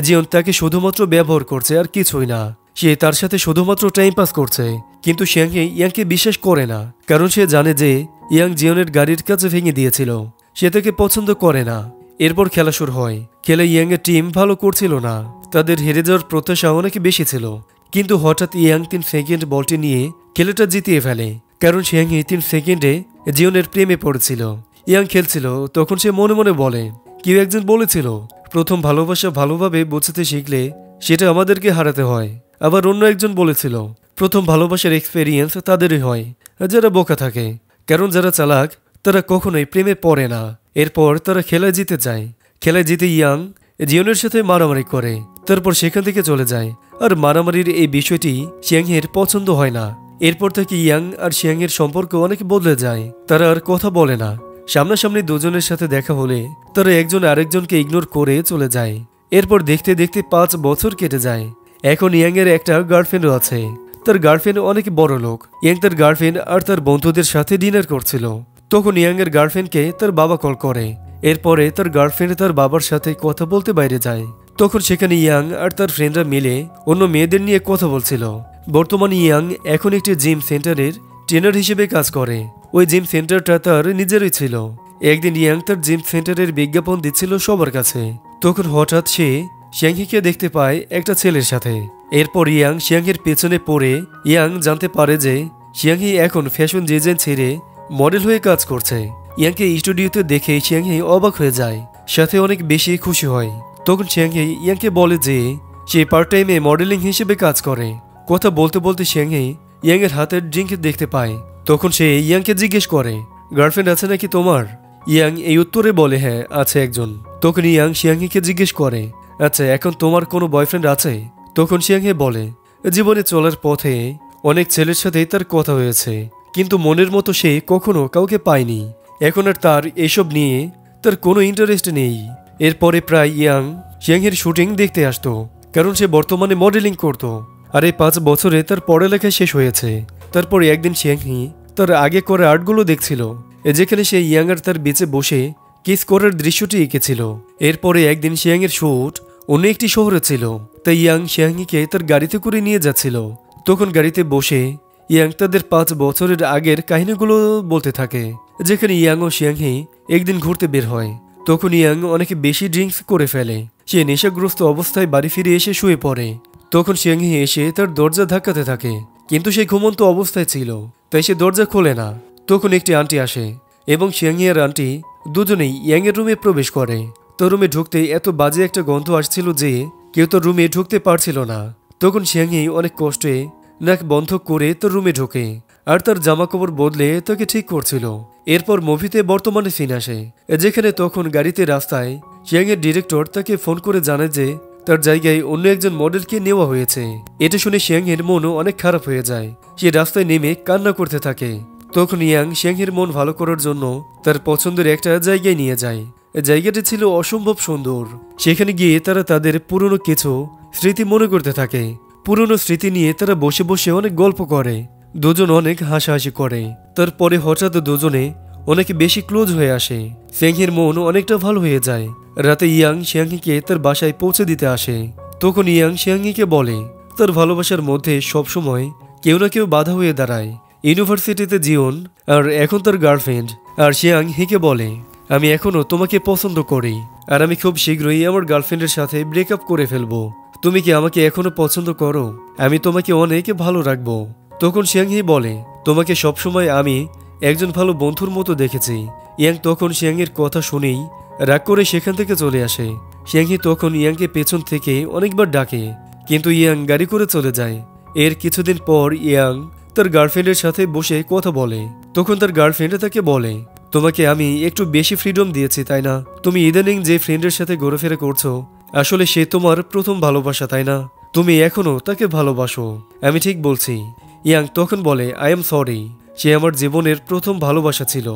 S1: জিওন তাকে শুধুমাত্র ব্যবহার করছে আর কিছুই না, সে তার সাথে শুধুমাত্র টাইম পাস করছে। কিন্তু শিয়াংহি ইয়াংকে বিশ্বাস করে না, কারণ সে জানে যে ইয়াং জিওনের গাড়ির কাছে ভেঙে দিয়েছিল। সে তাকে পছন্দ করে না। এরপর খেলা শুরু হয়। খেলে ইয়াং এর টিম ভালো করছিল না, তাদের হেরে যাওয়ার প্রত্যাশা অনেক বেশি ছিল। কিন্তু হঠাৎ ইয়াং 3 সেকেন্ড বলটি নিয়ে খেলাটা জিতিয়ে ফেলে, কারণ শিয়াংহি 3 সেকেন্ডে জিওনের প্রেমে পড়েছিল। ইয়াং খেলছিল, তখন সে মনে মনে বলে, কেউ একজন বলেছিল প্রথম ভালোবাসা ভালোভাবে বুঝতে শিখলে সেটা আমাদেরকে হারাতে হয়। আবার অন্য একজন বলেছিল প্রথম ভালোবাসার এক্সপেরিয়েন্স তাদেরই হয় যারা বোকা থাকে, কারণ যারা চালাক তারা কখনোই প্রেমে পড়ে না। এরপর তারা খেলায় জিতে যায়। খেলায় জিতে ইয়াং জিওনের সাথে মারামারি করে, তারপর সেখান থেকে চলে যায়। আর মারামারির এই বিষয়টি শিয়াংহের পছন্দ হয় না। এরপর থেকে ইয়াং আর শিয়াংয়ের সম্পর্ক অনেক বদলে যায়। তারা আর কথা বলে না। সামনাসামনি দুজনের সাথে দেখা হলে তারা একজন আরেকজনকে ইগনোর করে চলে যায়। এরপর দেখতে দেখতে 5 বছর কেটে যায়। এখন ইয়াংয়ের একটা গার্লফ্রেন্ডও আছে। তার গার্লফ্রেন্ড অনেক বড় লোক। ইয়াং তার গার্লফ্রেন্ড আর তার বন্ধুদের সাথে ডিনার করছিল। তখন ইয়াংয়ের গার্লফ্রেন্ডকে তার বাবা কল করে। এরপরে তার গার্লফ্রেন্ড তার বাবার সাথে কথা বলতে বাইরে যায়। তখন সেখানে ইয়াং আর তার ফ্রেন্ডরা মিলে অন্য মেয়েদের নিয়ে কথা বলছিল। বর্তমানে ইয়াং এখন একটি জিম সেন্টারের ট্রেনার হিসেবে কাজ করে। ওই জিম সেন্টারটা তার নিজেরই ছিল। একদিন ইয়াং তার জিম সেন্টারের বিজ্ঞাপন দিচ্ছিল সবার কাছে। তখন হঠাৎ সে শিয়াংহিকে দেখতে পায় একটা ছেলের সাথে। এরপর ইয়াং শিয়াংহির পেছনে পড়ে ইয়াং জানতে পারে যে শিয়াংহি এখন ফ্যাশন ডিজাইন ছেড়ে মডেল হয়ে কাজ করছে। ইয়াংকে স্টুডিওতে দেখে শিয়াংহি অবাক হয়ে যায়, সাথে অনেক বেশি খুশি হয়। তখন শিয়াংহি ইয়াংকে বলে যে সে পার্ট টাইমে মডেলিং হিসেবে কাজ করে। কথা বলতে বলতে শিয়াংহি ইয়াংয়ের হাতের ড্রিঙ্ক দেখতে পায়। তখন সে ইয়াংকে জিজ্ঞেস করে, গার্লফ্রেন্ড আছে নাকি তোমার? ইয়াং এই উত্তরে বলে, হ্যাঁ আছে একজন। তখন ইয়াং শিয়াংহিকে জিজ্ঞেস করে, আচ্ছা এখন তোমার কোনো বয়ফ্রেন্ড আছে? তখন শিয়াংহি বলে, জীবনে চলার পথে অনেক ছেলের সাথে তার কথা হয়েছে, কিন্তু মনের মতো সে কখনো কাউকে পায়নি। এখন আর তার এসব নিয়ে তার কোনো ইন্টারেস্ট নেই। এরপরে প্রায় ইয়াং শিয়াংহির শুটিং দেখতে আসতো, কারণ সে বর্তমানে মডেলিং করত। আর এই 5 বছরে তার পড়ালেখা শেষ হয়েছে। তারপরে একদিন শিয়াংহি তার আগে করা আর্টগুলো দেখছিল, যেখানে সে ইয়াং আর তার বিচে বসে কিস করার দৃশ্যটি এঁকেছিল। এরপরে একদিন শিয়াংয়ের শুট অন্য একটি শহরে ছিল, তাই ইয়াং শিয়াংহিকে তার গাড়িতে করে নিয়ে যাচ্ছিল। তখন গাড়িতে বসে ইয়াং তাদের 5 বছরের আগের কাহিনীগুলো বলতে থাকে, যেখানে ইয়াং ও শিয়াংহি একদিন ঘুরতে বের হয়। তখন ইয়াং অনেক বেশি ড্রিঙ্কস করে ফেলে। সে নেশাগ্রস্ত অবস্থায় বাড়ি ফিরে এসে শুয়ে পড়ে। তখন শিয়াংহি এসে তার দরজা ধাক্কাতে থাকে, কিন্তু সে ঘুমন্ত অবস্থায় ছিল, তাই সে দরজা খোলে না। তখন একটি আন্টি আসে এবং শিয়াংহি আর আন্টি দুজনেই ইয়াংয়ের রুমে প্রবেশ করে। তোর রুমে ঢুকতে এত বাজে একটা গন্ধ আসছিল যে কেউ তোর রুমে ঢুকতে পারছিল না। তখন শিয়াংহি অনেক কষ্টে নাক বন্ধ করে তোর রুমে ঢোকে আর তার জামা কাপড় বদলে তাকে ঠিক করছিল। এরপর মুভিতে বর্তমানে সিন আসে, যেখানে তখন গাড়িতে রাস্তায় শিয়াংয়ের ডিরেক্টর তাকে ফোন করে জানায় যে তার জায়গায় অন্য একজন মডেলকে নেওয়া হয়েছে। এটা শুনে শিয়াংয়ের মনও অনেক খারাপ হয়ে যায়। সে রাস্তায় নেমে কান্না করতে থাকে। তখন ইয়াং শিয়াংহের মন ভালো করার জন্য তার পছন্দের একটা জায়গায় নিয়ে যায়। জায়গাটি ছিল অসম্ভব সুন্দর। সেখানে গিয়ে তারা তাদের পুরনো কিছু স্মৃতি মনে করতে থাকে। পুরনো স্মৃতি নিয়ে তারা বসে বসে অনেক গল্প করে, দুজন অনেক হাসাহাসি করে। তারপরে হঠাৎ দুজনে অনেক বেশি ক্লোজ হয়ে আসে। শিয়াংহের মন অনেকটা ভালো হয়ে যায়। রাতে ইয়াং শিয়াংহিকে তার বাসায় পৌঁছে দিতে আসে। তখন ইয়াং শিয়াংহিকে বলে তার ভালোবাসার মধ্যে সবসময় কেউ না কেউ বাধা হয়ে দাঁড়ায়। ইউনিভার্সিটিতে জীবন আর এখন তার গার্লফ্রেন্ড। আর শিয়াংহিকে বলে, আমি এখনো তোমাকে পছন্দ করি আর আমি খুব শীঘ্রই আমার গার্লফ্রেন্ডের সাথে ব্রেকআপ করে ফেলবো। তুমি কি আমাকে এখনো পছন্দ করো? আমি তোমাকে অনেক ভালো রাখবো। তখন শিয়াংহি বলে, তোমাকে সবসময় আমি একজন ভালো বন্ধুর মতো দেখেছি। ইয়াং তখন শিয়াংয়ের কথা শুনেই রাগ করে সেখান থেকে চলে আসে। শিয়াংহি তখন ইয়াংকে পেছন থেকে অনেকবার ডাকে, কিন্তু ইয়াং গাড়ি করে চলে যায়। এর কিছুদিন পর ইয়াং তার গার্লফ্রেন্ডের সাথে বসে কথা বলে। তখন তার গার্লফ্রেন্ড তাকে বলে, তোমাকে আমি একটু বেশি ফ্রিডম দিয়েছি তাই না? তুমি ইদানিং যে ফ্রেন্ডের সাথে ঘোরাফেরা করছো আসলে সে তোমার প্রথম ভালোবাসা তাই না? তুমি এখনো তাকে ভালোবাসো, আমি ঠিক বলছি? ইয়াং তখন বলে, আই এম সরি, সে আমার জীবনের প্রথম ভালোবাসা ছিল,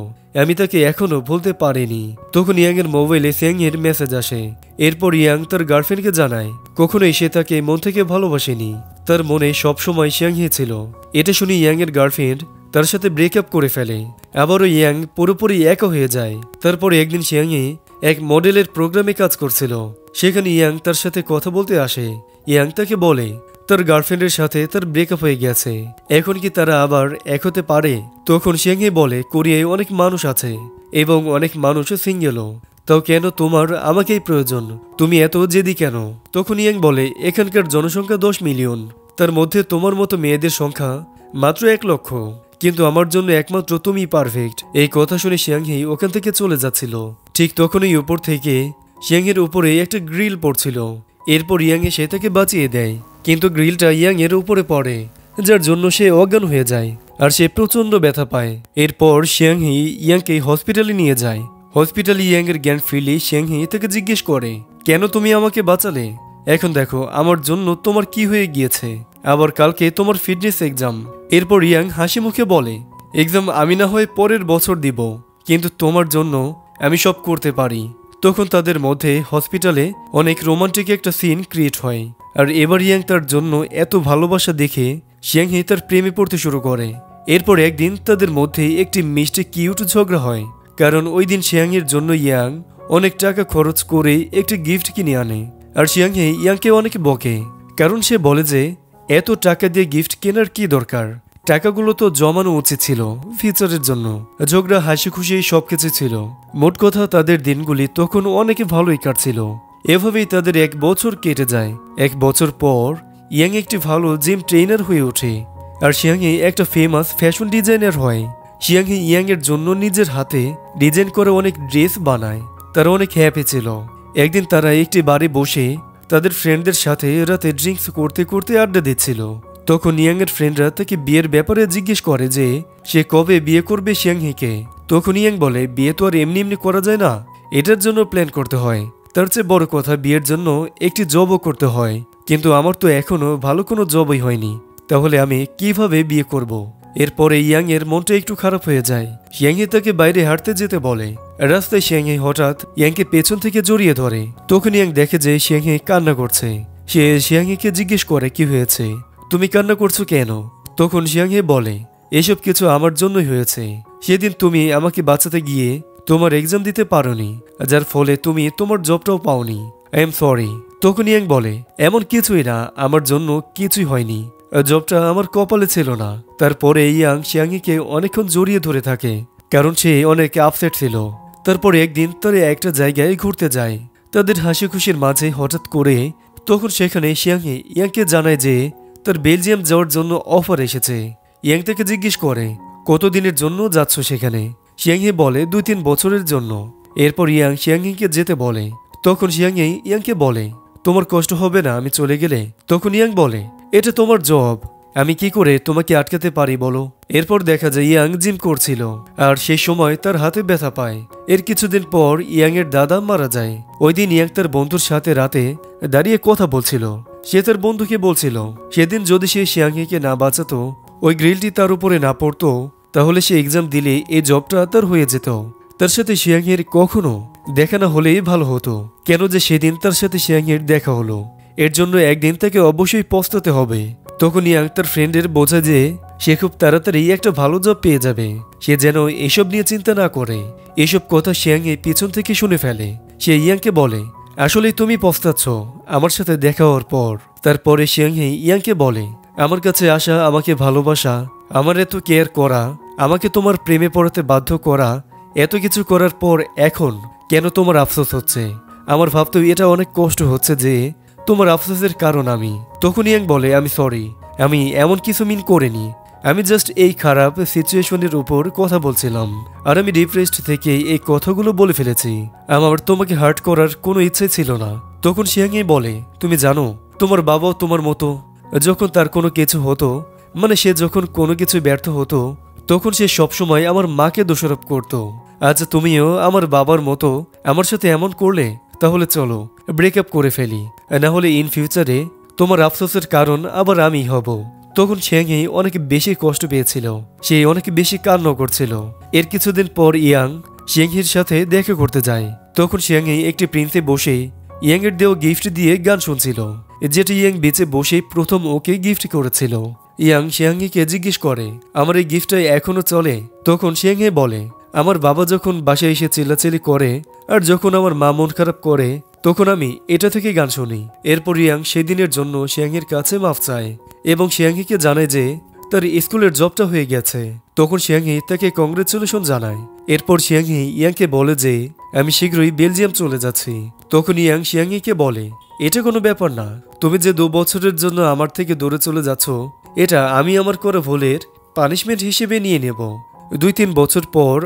S1: আমি তাকে এখনো ভুলতে পারিনি। তখন ইয়াংয়ের মোবাইলে শিয়াংয়ের মেসেজ আসে। এরপর ইয়াং তার গার্লফ্রেন্ডকে জানায় কখনোই সে তাকে মন থেকে ভালোবাসেনি, তার মনে সবসময় শিয়াংহি ছিল। এটা শুনে ইয়াংয়ের গার্লফ্রেন্ড তার সাথে ব্রেকআপ করে ফেলে। আবারও ইয়াং পুরোপুরি একা হয়ে যায়। তারপরে একদিন শিয়াংহি এক মডেলের প্রোগ্রামে কাজ করছিল। সেখানে ইয়াং তার সাথে কথা বলতে আসে। ইয়াং তাকে বলে তার গার্লফ্রেন্ডের সাথে তার ব্রেকআপ হয়ে গেছে, এখন কি তারা আবার এক হতে পারে? তখন শিয়াংহি বলে, কোরিয়ায় অনেক মানুষ আছে এবং অনেক মানুষ সিঙ্গেলও, তাও কেন তোমার আমাকেই প্রয়োজন? তুমি এত জেদি কেন? তখন ইয়াং বলে, এখানকার জনসংখ্যা 10 মিলিয়ন, তার মধ্যে তোমার মতো মেয়েদের সংখ্যা মাত্র 1 লক্ষ, কিন্তু আমার জন্য একমাত্র তুমি পারফেক্ট। এই কথা শুনে শিয়াংহি ওখান থেকে চলে যাচ্ছিল। ঠিক তখনই উপর থেকে শিয়াংয়ের উপরে একটা গ্রিল পড়ছিল। এরপর ইয়াংয়ে সে তাকে বাঁচিয়ে দেয়, কিন্তু গ্রিলটা ইয়াংয়ের উপরে পড়ে, যার জন্য সে অজ্ঞান হয়ে যায় আর সে প্রচন্ড ব্যথা পায়। এরপর শিয়াংহি ইয়াংকে হসপিটালে নিয়ে যায়। হসপিটালে ইয়াংয়ের জ্ঞান ফিরলে শিয়াংহি তাকে জিজ্ঞেস করে, কেন তুমি আমাকে বাঁচালে? এখন দেখো আমার জন্য তোমার কি হয়ে গিয়েছে। আবার কালকে তোমার ফিটনেস এক্সাম। এরপর ইয়াং হাসি মুখে বলে, এক্সাম আমি না হয় পরের বছর দিব, কিন্তু তোমার জন্য আমি সব করতে পারি। তখন তাদের মধ্যে হসপিটালে অনেক রোমান্টিক একটা সিন ক্রিয়েট হয়। আর এবার ইয়াং তার জন্য এত ভালোবাসা দেখে শিয়াংহি তার প্রেমে পড়তে শুরু করে। এরপর একদিন তাদের মধ্যে একটি মিষ্টি কিউট ঝগড়া হয়, কারণ ওই দিন শিয়াংয়ের জন্য ইয়াং অনেক টাকা খরচ করে একটি গিফট কিনে আনে। আর শিয়াংহি ইয়াংকে অনেক বকে, কারণ সে বলে যে এত টাকা দিয়ে গিফট কেনার কি দরকার, টাকাগুলো তো জমানো উচিত ছিল ফিউচারের জন্য। ঝগড়া হাসি খুশি সবকিছু ছিল। মোট কথা তাদের দিনগুলি তখন অনেক ভালোই কাটছিল। এভাবেই তাদের 1 বছর কেটে যায়। 1 বছর পর ইয়াং একটি ভালো জিম ট্রেনার হয়ে ওঠে, আর শিয়াংহি একটা ফেমাস ফ্যাশন ডিজাইনার হয়। শিয়াংহি ইয়াংয়ের জন্য নিজের হাতে ডিজাইন করে অনেক ড্রেস বানায়। তারা অনেক হ্যাপি ছিল। একদিন তারা একটি বারে বসে তাদের ফ্রেন্ডদের সাথে রাতে ড্রিঙ্কস করতে করতে আড্ডা দিচ্ছিল। তখন ইয়াংয়ের ফ্রেন্ডরা তাকে বিয়ের ব্যাপারে জিজ্ঞেস করে যে সে কবে বিয়ে করবে শিয়াংহিকে। তখন ইয়াং বলে, বিয়ে তো আর এমনি এমনি করা যায় না, এটার জন্য প্ল্যান করতে হয়। তার চেয়ে বড় কথা বিয়ের জন্য একটি জবও করতে হয়, কিন্তু আমার তো এখনো ভালো কোনো জবই হয়নি, তাহলে আমি কিভাবে বিয়ে করব? এরপরে ইয়াংয়ের মনটা একটু খারাপ হয়ে যায়। শিয়াংহি তাকে বাইরে হাঁটতে যেতে বলে। রাস্তায় শিয়াংহি হঠাৎ ইয়াংকে পেছন থেকে জড়িয়ে ধরে। তখন ইয়াং দেখে যে শিয়াংহি কান্না করছে। সে শিয়াংহিকে জিজ্ঞেস করে, কি হয়েছে, তুমি কান্না করছো কেন? তখন শিয়াংহি বলে, এসব কিছু আমার জন্যই হয়েছে। সেদিন তুমি আমাকে বাঁচাতে গিয়ে তোমার এক্সাম দিতে পারোনি, যার ফলে তুমি তোমার জবটাও পাওনি। I am sorry. তখন ইয়াং বলে, এমন কিছুই না, আমার জন্য কিছুই হয়নি, জবটা আমার কপালে ছিল না। তারপরে ইয়াং শিয়াংহিকে অনেকক্ষণ জড়িয়ে ধরে থাকে, কারণ সে অনেক আপসেট ছিল। তারপরে একদিন তারা একটা জায়গায় ঘুরতে যায়। তাদের হাসি খুশির মাঝে হঠাৎ করে তখন সেখানে শিয়াংহি ইয়াংকে জানায় যে তার বেলজিয়াম যাওয়ার জন্য অফার এসেছে। ইয়াং তাকে জিজ্ঞেস করে, কতদিনের জন্য যাচ্ছ সেখানে? শিয়াংহি বলে, 2-3 বছরের জন্য। এরপর ইয়াং শিয়াংহিকে যেতে বলে। তখন শিয়াংহি ইয়াংকে বলে, তোমার কষ্ট হবে না আমি চলে গেলে? তখন ইয়াং বলে, এটা তোমার জব, আমি কি করে তোমাকে আটকাতে পারি বলো? এরপর দেখা যায় ইয়াং জিম করছিল, আর সেই সময় তার হাতে ব্যথা পায়। এর কিছুদিন পর ইয়াং এর দাদা মারা যায়। ওই দিন ইয়াং তার বন্ধুর সাথে রাতে দাঁড়িয়ে কথা বলছিল। সে তার বন্ধুকে বলছিল, সেদিন যদি সে শিয়াংহিকে না বাঁচাতো, ওই গ্রিলটি তার উপরে না পড়তো, তাহলে সে এক্সাম দিলে এই জবটা তার হয়ে যেত। তার সাথে শিয়াংহির কখনো দেখা না হলেই ভালো হতো। কেন যে সেদিন তার সাথে শিয়াংহির দেখা হলো, এর জন্য একদিন তাকে অবশ্যই পস্তাতে হবে। তখন ইয়াং তার ফ্রেন্ডের বোঝায় যে সে খুব তাড়াতাড়ি একটা ভালো জব পেয়ে যাবে, সে যেন এসব নিয়ে চিন্তা না করে। এসব কথা শিয়াংহি পিছন থেকে শুনে ফেলে। সে ইয়াংকে বলে, আসলে তুমি পস্তাচ্ছ আমার সাথে দেখা হওয়ার পর। তারপরে শিয়াংহি ইয়াংকে বলে, আমার কাছে আসা, আমাকে ভালোবাসা, আমার এত কেয়ার করা, আমাকে তোমার প্রেমে পড়াতে বাধ্য করা, এত কিছু করার পর এখন কেন তোমার আফসোস হচ্ছে? আমার ভাবতে এটা অনেক কষ্ট হচ্ছে যে তোমার আফসোসের কারণ আমি। তখন ইয়াং বলে, আমি সরি, আমি এমন কিছু মিন করিনি, আমি জাস্ট এই খারাপ সিচুয়েশনের উপর কথা বলছিলাম, আর আমি ডিপ্রেসড থেকে এই কথাগুলো বলে ফেলেছি। আমার তোমাকে হার্ট করার কোনো ইচ্ছে ছিল না। তখন শিয়াংহি বলে, তুমি জানো তোমার বাবাও তোমার মতো, যখন তার কোনো কিছু হতো, মানে সে যখন কোনো কিছু ব্যর্থ হতো, তখন সে সবসময় আমার মাকে দোষারোপ করত। আজ তুমিও আমার বাবার মতো আমার সাথে এমন করলে, তাহলে চলো ব্রেকআপ করে ফেলি, না হলে ইন ফিউচারে তোমার আফসোসের কারণ আবার আমি হব। তখন শিয়াংহি অনেক বেশি কষ্ট পেয়েছিল, সে অনেক বেশি কান্না করছিল। এর কিছুদিন পর ইয়াং শিয়াংহির সাথে দেখা করতে যায়। তখন শিয়াংহি একটি প্রিন্সে বসে ইয়াং এর দেওয়া গিফট দিয়ে গান শুনছিল, যেটি ইয়াং বেঁচে বসে প্রথম ওকে গিফট করেছিল। ইয়াং শিয়াংহিকে জিজ্ঞেস করে, আমার এই গিফটটা এখনো চলে? তখন শিয়াংহি বলে, আমার বাবা যখন বাসায় এসে চিল্লাচিল্লি করে আর যখন আমার মা মন খারাপ করে, তখন আমি এটা থেকে গান শুনি। এরপর ইয়াং সেদিনের জন্য শিয়াংহির কাছে মাফ চায় এবং শিয়াংহিকে জানায় যে তার স্কুলের জবটা হয়ে গেছে। তখন শিয়াংহি তাকে কংগ্রেচুলেশন জানায়। এরপর শিয়াংহি ইয়াংকে বলে যে আমি শীঘ্রই বেলজিয়াম চলে যাচ্ছি, তখন ইয়াং শিয়াংহিকে বলে, এটা কোনো ব্যাপার না, তুমি যে 2 বছরের জন্য আমার থেকে দূরে চলে যাচ্ছ এটা আমি আমার করা ভুলের পানিশমেন্ট হিসেবে নিয়ে নেব। 2-3 বছর পর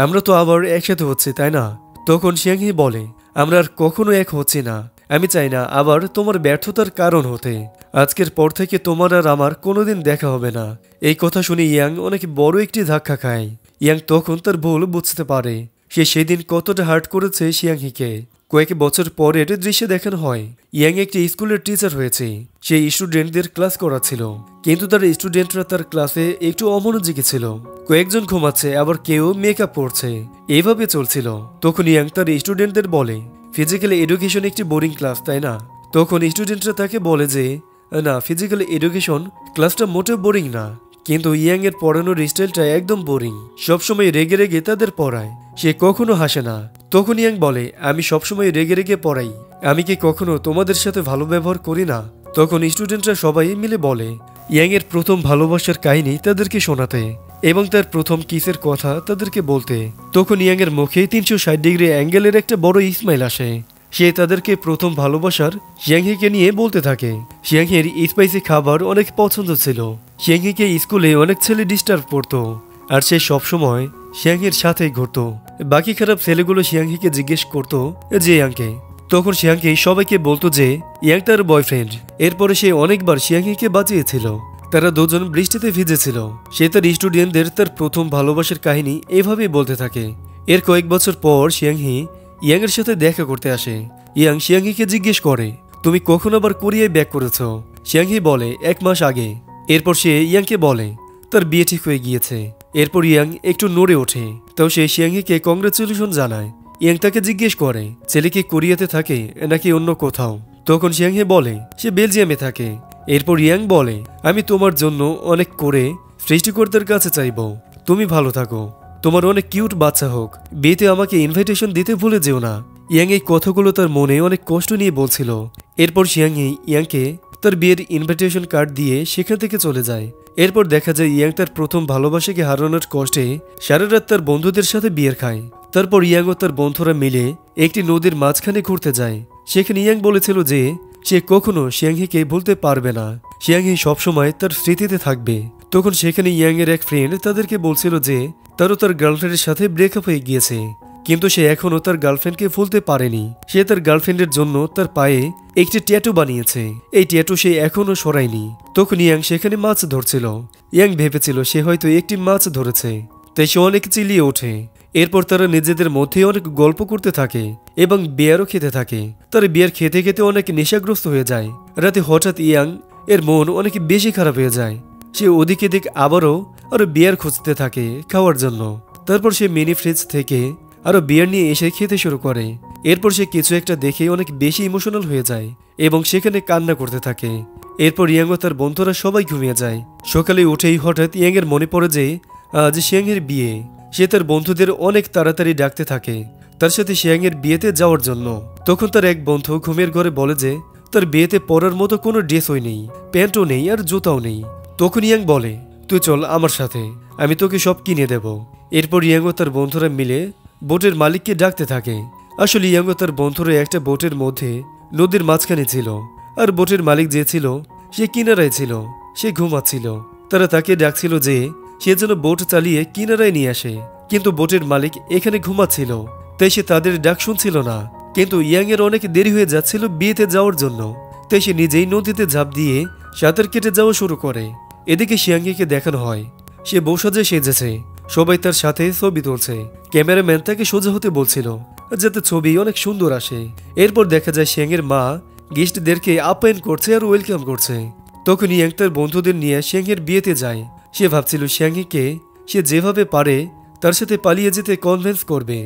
S1: আমরা তো আবার একসাথে হচ্ছি, তাই না? তখন শিয়াংহি বলে, আমরা আর কখনো এক হচ্ছি না। আমি চাই না আবার তোমার ব্যর্থতার কারণ হতে। আজকের পর থেকে তোমার আর আমার কোনোদিন দেখা হবে না। এই কথা শুনে ইয়াং অনেক বড় একটি ধাক্কা খায়। ইয়াং তখন তার ভুল বুঝতে পারে। সে সেদিন কতটা হার্ট করেছে শিয়াংহিকে। কয়েক বছর পরের দৃশ্যে দেখানো হয়, ইয়াং একটি স্কুলের টিচার হয়েছে। সে স্টুডেন্টদের ক্লাস করাচ্ছিল, কিন্তু তার স্টুডেন্টরা তার ক্লাসে একটু অমনোযোগী ছিল। কয়েকজন ঘুমাচ্ছে, আবার কেউ মেকআপ করছে, এইভাবে চলছিল। তখন ইয়াং তার স্টুডেন্টদের বলে, ফিজিক্যাল এডুকেশন একটি বোরিং ক্লাস, তাই না? তখন স্টুডেন্টরা তাকে বলে যে না, ফিজিক্যাল এডুকেশন ক্লাসটা মোটেও বোরিং না, কিন্তু ইয়াং এর পড়ানোর স্টাইলটা একদম বোরিং। সবসময় রেগে রেগে তাদের পড়ায়, সে কখনো হাসে না। তখন ইয়াং বলে, আমি সবসময় রেগে রেগে পড়াই, আমি কি কখনো তোমাদের সাথে ভালো ব্যবহার করি না? তখন স্টুডেন্টরা সবাই মিলে বলে ইয়াং এর প্রথম ভালোবাসার কাহিনী তাদেরকে শোনাতে এবং তার প্রথম কিসের কথা তাদেরকে বলতে। তখন ইয়াং এর মুখে 360 ডিগ্রি অ্যাঙ্গেলের একটা বড় ইসমাইল আসে। সে তাদেরকে প্রথম ভালোবাসার শিয়াংহিকে নিয়ে বলতে থাকে। শিয়াংহির স্পাইসি খাবার অনেক পছন্দ ছিল। শিয়াংহিকে স্কুলে অনেক ছেলে ডিস্টার্ব করতো, আর সে সবসময় শিয়াংহির সাথেই ঘুরতো। বাকি খারাপ ছেলেগুলো শিয়াংহিকে জিজ্ঞেস করতো যে ইয়াংকে। তখন শিয়াংহি সবাইকে বলতো যে ইয়াং তার বয়ফ্রেন্ড। এরপরে সে অনেকবার শিয়াংহিকে বাঁচিয়েছিল। তারা দুজন বৃষ্টিতে ভিজেছিল। সে তার স্টুডেন্টদের তার প্রথম ভালোবাসার কাহিনী এভাবেই বলতে থাকে। এর কয়েক বছর পর শিয়াংহি ইয়াং এর সাথে দেখা করতে আসে। ইয়াং শিয়াংহিকে জিজ্ঞেস করে, তুমি কখন আবার কোরিয়ায় ব্যাক করেছ? শিয়াংহি বলে, 1 মাস আগে। এরপর সে ইয়াংকে বলে তার বিয়ে ঠিক হয়ে গিয়েছে। এরপর ইয়াং একটু নড়ে ওঠে, তাও সে শিয়াংহিকে কংগ্রেচুলেশন জানায়। ইয়াং তাকে জিজ্ঞেস করে, ছেলে কি কোরিয়াতে থাকে নাকি অন্য কোথাও? তখন শিয়াংহি বলে সে বেলজিয়ামে থাকে। এরপর ইয়াং বলে, আমি তোমার জন্য অনেক করে সৃষ্টিকর্তার কাছে চাইব তুমি ভালো থাকো, তোমার অনেক কিউট বাচ্চা হোক, বিয়েতে আমাকে ইনভাইটেশন দিতে ভুলে যেও না। ইয়াং এই কথাগুলো তার মনে অনেক কষ্ট নিয়ে বলছিল। এরপর শিয়াংহি ইয়াংকে তার বিয়ের ইনভাইটেশন কার্ড দিয়ে সেখান থেকে চলে যায়। এরপর দেখা যায় ইয়াং তার প্রথম ভালোবাসাকে হারানোর কষ্টে সারা রাত তার বন্ধুদের সাথে বিয়ার খায়। তারপর ইয়াং ও তার বন্ধুরা মিলে একটি নদীর মাঝখানে ঘুরতে যায়। সেখানে ইয়াং বলেছিল যে সে কখনো শিয়াংহিকে ভুলতে পারবে না, শিয়াংহি সবসময় তার স্মৃতিতে থাকবে। তখন সেখানে ইয়াং এর এক ফ্রেন্ড তাদেরকে বলছিল যে তারও তার গার্লফ্রেন্ডের সাথে ব্রেকআপ হয়ে গিয়েছে, কিন্তু সে এখনও তার গার্লফ্রেন্ডকে ভুলতে পারেনি। সে তার গার্লফ্রেন্ডের জন্য তার পায়ে একটি ট্যাটু বানিয়েছে, এই ট্যাটু সে এখনও সরায়নি। তখন ইয়াং সেখানে মাছ ধরছিল। ইয়াং ভেবেছিল সে হয়তো একটি মাছ ধরেছে, তাই সে অনেক চিলিয়ে ওঠে। এরপর তারা নিজেদের মধ্যে অনেক গল্প করতে থাকে এবং বিয়ারও খেতে থাকে। তারা বিয়ার খেতে খেতে অনেক নেশাগ্রস্ত হয়ে যায়। রাতে হঠাৎ ইয়াং এর মন অনেক বেশি খারাপ হয়ে যায়। সে ওদিক এদিক আরো বিয়ার খুঁজতে থাকে খাওয়ার জন্য। তারপর সে মিনি ফ্রিজ থেকে আরো বিয়ার নিয়ে এসে খেতে শুরু করে। এরপর সে কিছু একটা দেখে অনেক বেশি ইমোশনাল হয়ে যায় এবং সেখানে কান্না করতে থাকে। এরপর ইয়াং ও তার বন্ধুরা সবাই ঘুমিয়ে যায়। সকালে উঠেই হঠাৎ ইয়াং এর মনে পড়ে যে আজ শিয়াং এর বিয়ে। সে তার বন্ধুদের অনেক তাড়াতাড়ি ডাকতে থাকে তার সাথে শিয়াং এর বিয়েতে যাওয়ার জন্য। তখন তার এক বন্ধু ঘুমের ঘরে বলে যে তার বিয়েতে পরার মতো কোনো ড্রেসই নেই, প্যান্টও নেই আর জুতাও নেই। তখন ইয়াং বলে, তুই চল আমার সাথে, আমি তোকে সব কিনে দেব। এরপর ইয়াং ও তার বন্ধুরা মিলে বোটের মালিককে ডাকতে থাকে। আসলে ইয়াং ও তার বন্ধুরা একটা বোটের মধ্যে নদীর মাঝখানে ছিল, আর বোটের মালিক যে ছিল সে কিনারায় ছিল, সে ঘুমাচ্ছিল। তারা তাকে ডাকছিল যে সে যেন বোট চালিয়ে কিনারায় নিয়ে আসে, কিন্তু বোটের মালিক এখানে ঘুমাচ্ছিল, তাই সে তাদের ডাক শুনছিল না। কিন্তু ইয়াং এর অনেক দেরি হয়ে যাচ্ছিল বিয়েতে যাওয়ার জন্য, তাই সে নিজেই নদীতে ঝাঁপ দিয়ে সাঁতার কেটে যাওয়া শুরু করে। এদিকে শিয়াংহিকে দেখানো হয় সে বৌসাজে সেজেছে, সবাই তার সাথে ছবি তুলছে। ক্যামেরাম্যান তাকে সোজা হতে বলছিল যাতে ছবি অনেক সুন্দর আসে। এরপর দেখা যায় শিয়াংয়ের মা গেস্টদেরকে আপ্যায়ন করছে আর ওয়েলকাম করছে। তখন ইয়াং তার বন্ধুদের নিয়ে শিয়াংয়ের বিয়েতে যায়। সে ভাবছিল শিয়াংহিকে সে যেভাবে পারে তার সাথে পালিয়ে যেতে কনভিন্স করবে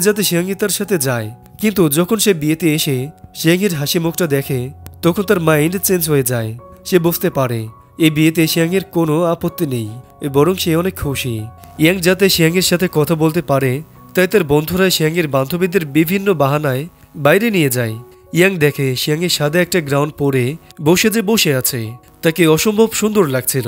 S1: যাতে শিয়াংহি তার সাথে যায়। কিন্তু যখন সে বিয়েতে এসে শিয়াংয়ের হাসি মুখটা দেখে তখন তার মাইন্ড চেঞ্জ হয়ে যায়। সে বুঝতে পারে এই বিয়েতে শিয়াংয়ের কোনো আপত্তি নেই, বরং সে অনেক খুশি। ইয়াং যাতে শিয়াংয়ের সাথে কথা বলতে পারে তাই তার বন্ধুরা শিয়াংয়ের বান্ধবীদের বিভিন্ন বাহানায় বাইরে নিয়ে যায়। ইয়াং দেখে শিয়াংয়ের সাদা একটা গ্রাউন্ড পরে বসে আছে, তাকে অসম্ভব সুন্দর লাগছিল।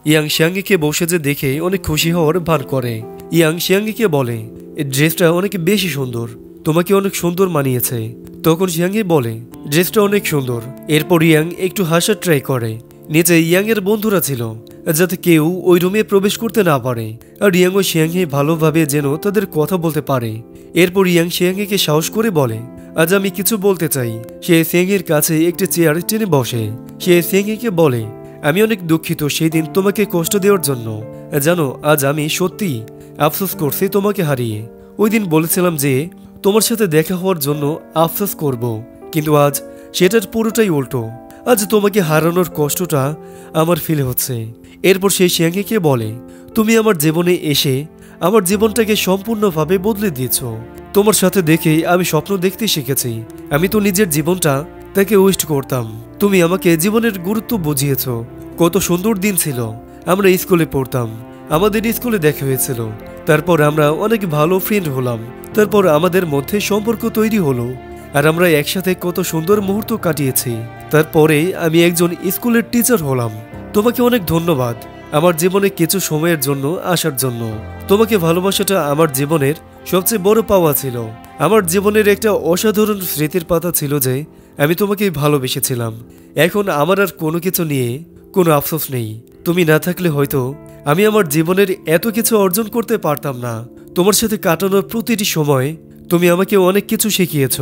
S1: ইয়াং শিয়াংকে বসে দেখে অনেক খুশি হওয়ার ভান করে। ইয়াং শিয়াংকে বলে, এই ড্রেসটা অনেক বেশি সুন্দর, তোমাকে অনেক সুন্দর মানিয়েছে, তখন শিয়াংহি বলে, ড্রেসটা অনেক সুন্দর। এরপর ইয়াং একটু হাসার ট্রাই করে। নিচে ইয়াং এর বন্ধুরা ছিল, যাতে কেউ ওই রুমে প্রবেশ করতে না পারে, আর ইয়াং ও শিয়াংহি ভালোভাবে যেন তাদের কথা বলতে পারে। এরপর ইয়াং শিয়াংহিকে সাহস করে বলে, আজ আমি কিছু বলতে চাই। সে শিয়াংহির কাছে একটি চেয়ার টেনে বসে। সে শিয়াংহিকে বলে, আমি অনেক দুঃখিত সেই দিন তোমাকে কষ্ট দেওয়ার জন্য। জানো, আজ আমি সত্যি আফসোস করছি তোমাকে হারিয়ে। ওই দিন বলেছিলাম যে তোমার সাথে দেখা হওয়ার জন্য আফসোস করব, কিন্তু আজ সেটার পুরোটাই উল্টো। আজ তোমাকে হারানোর কষ্টটা আমার ফিল হচ্ছে। এরপর সেই শিয়াংহিকে বলে, তুমি আমার জীবনে এসে আমার জীবনটাকে সম্পূর্ণভাবে বদলে দিয়েছ। তোমার সাথে দেখেই আমি স্বপ্ন দেখতে শিখেছি। আমি তো নিজের জীবনটা তাকে ওয়েস্ট করতাম। তুমি আমাকে জীবনের গুরুত্ব বুঝিয়েছ। কত সুন্দর দিন ছিল। আমরা স্কুলে পড়তাম, আমাদের স্কুলে দেখা হয়েছিল। তারপর আমরা অনেক ভালো ফ্রেন্ড হলাম। তারপর আমাদের মধ্যে সম্পর্ক তৈরি হলো, আর আমরা একসাথে কত সুন্দর মুহূর্ত কাটিয়েছি। তারপরে আমি একজন স্কুলের টিচার হলাম। তোমাকে অনেক ধন্যবাদ আমার জীবনে কিছু সময়ের জন্য আসার জন্য। তোমাকে ভালোবাসাটা আমার জীবনের সবচেয়ে বড় পাওয়া ছিল। আমার জীবনের একটা অসাধারণ স্মৃতির পাতা ছিল যে আমি তোমাকে ভালোবেসেছিলাম। এখন আমার আর কোনো কিছু নিয়ে কোনো আফসোস নেই। তুমি না থাকলে হয়তো আমি আমার জীবনের এত কিছু অর্জন করতে পারতাম না। তোমার সাথে কাটানোর প্রতিটি সময় তুমি আমাকে অনেক কিছু শিখিয়েছ।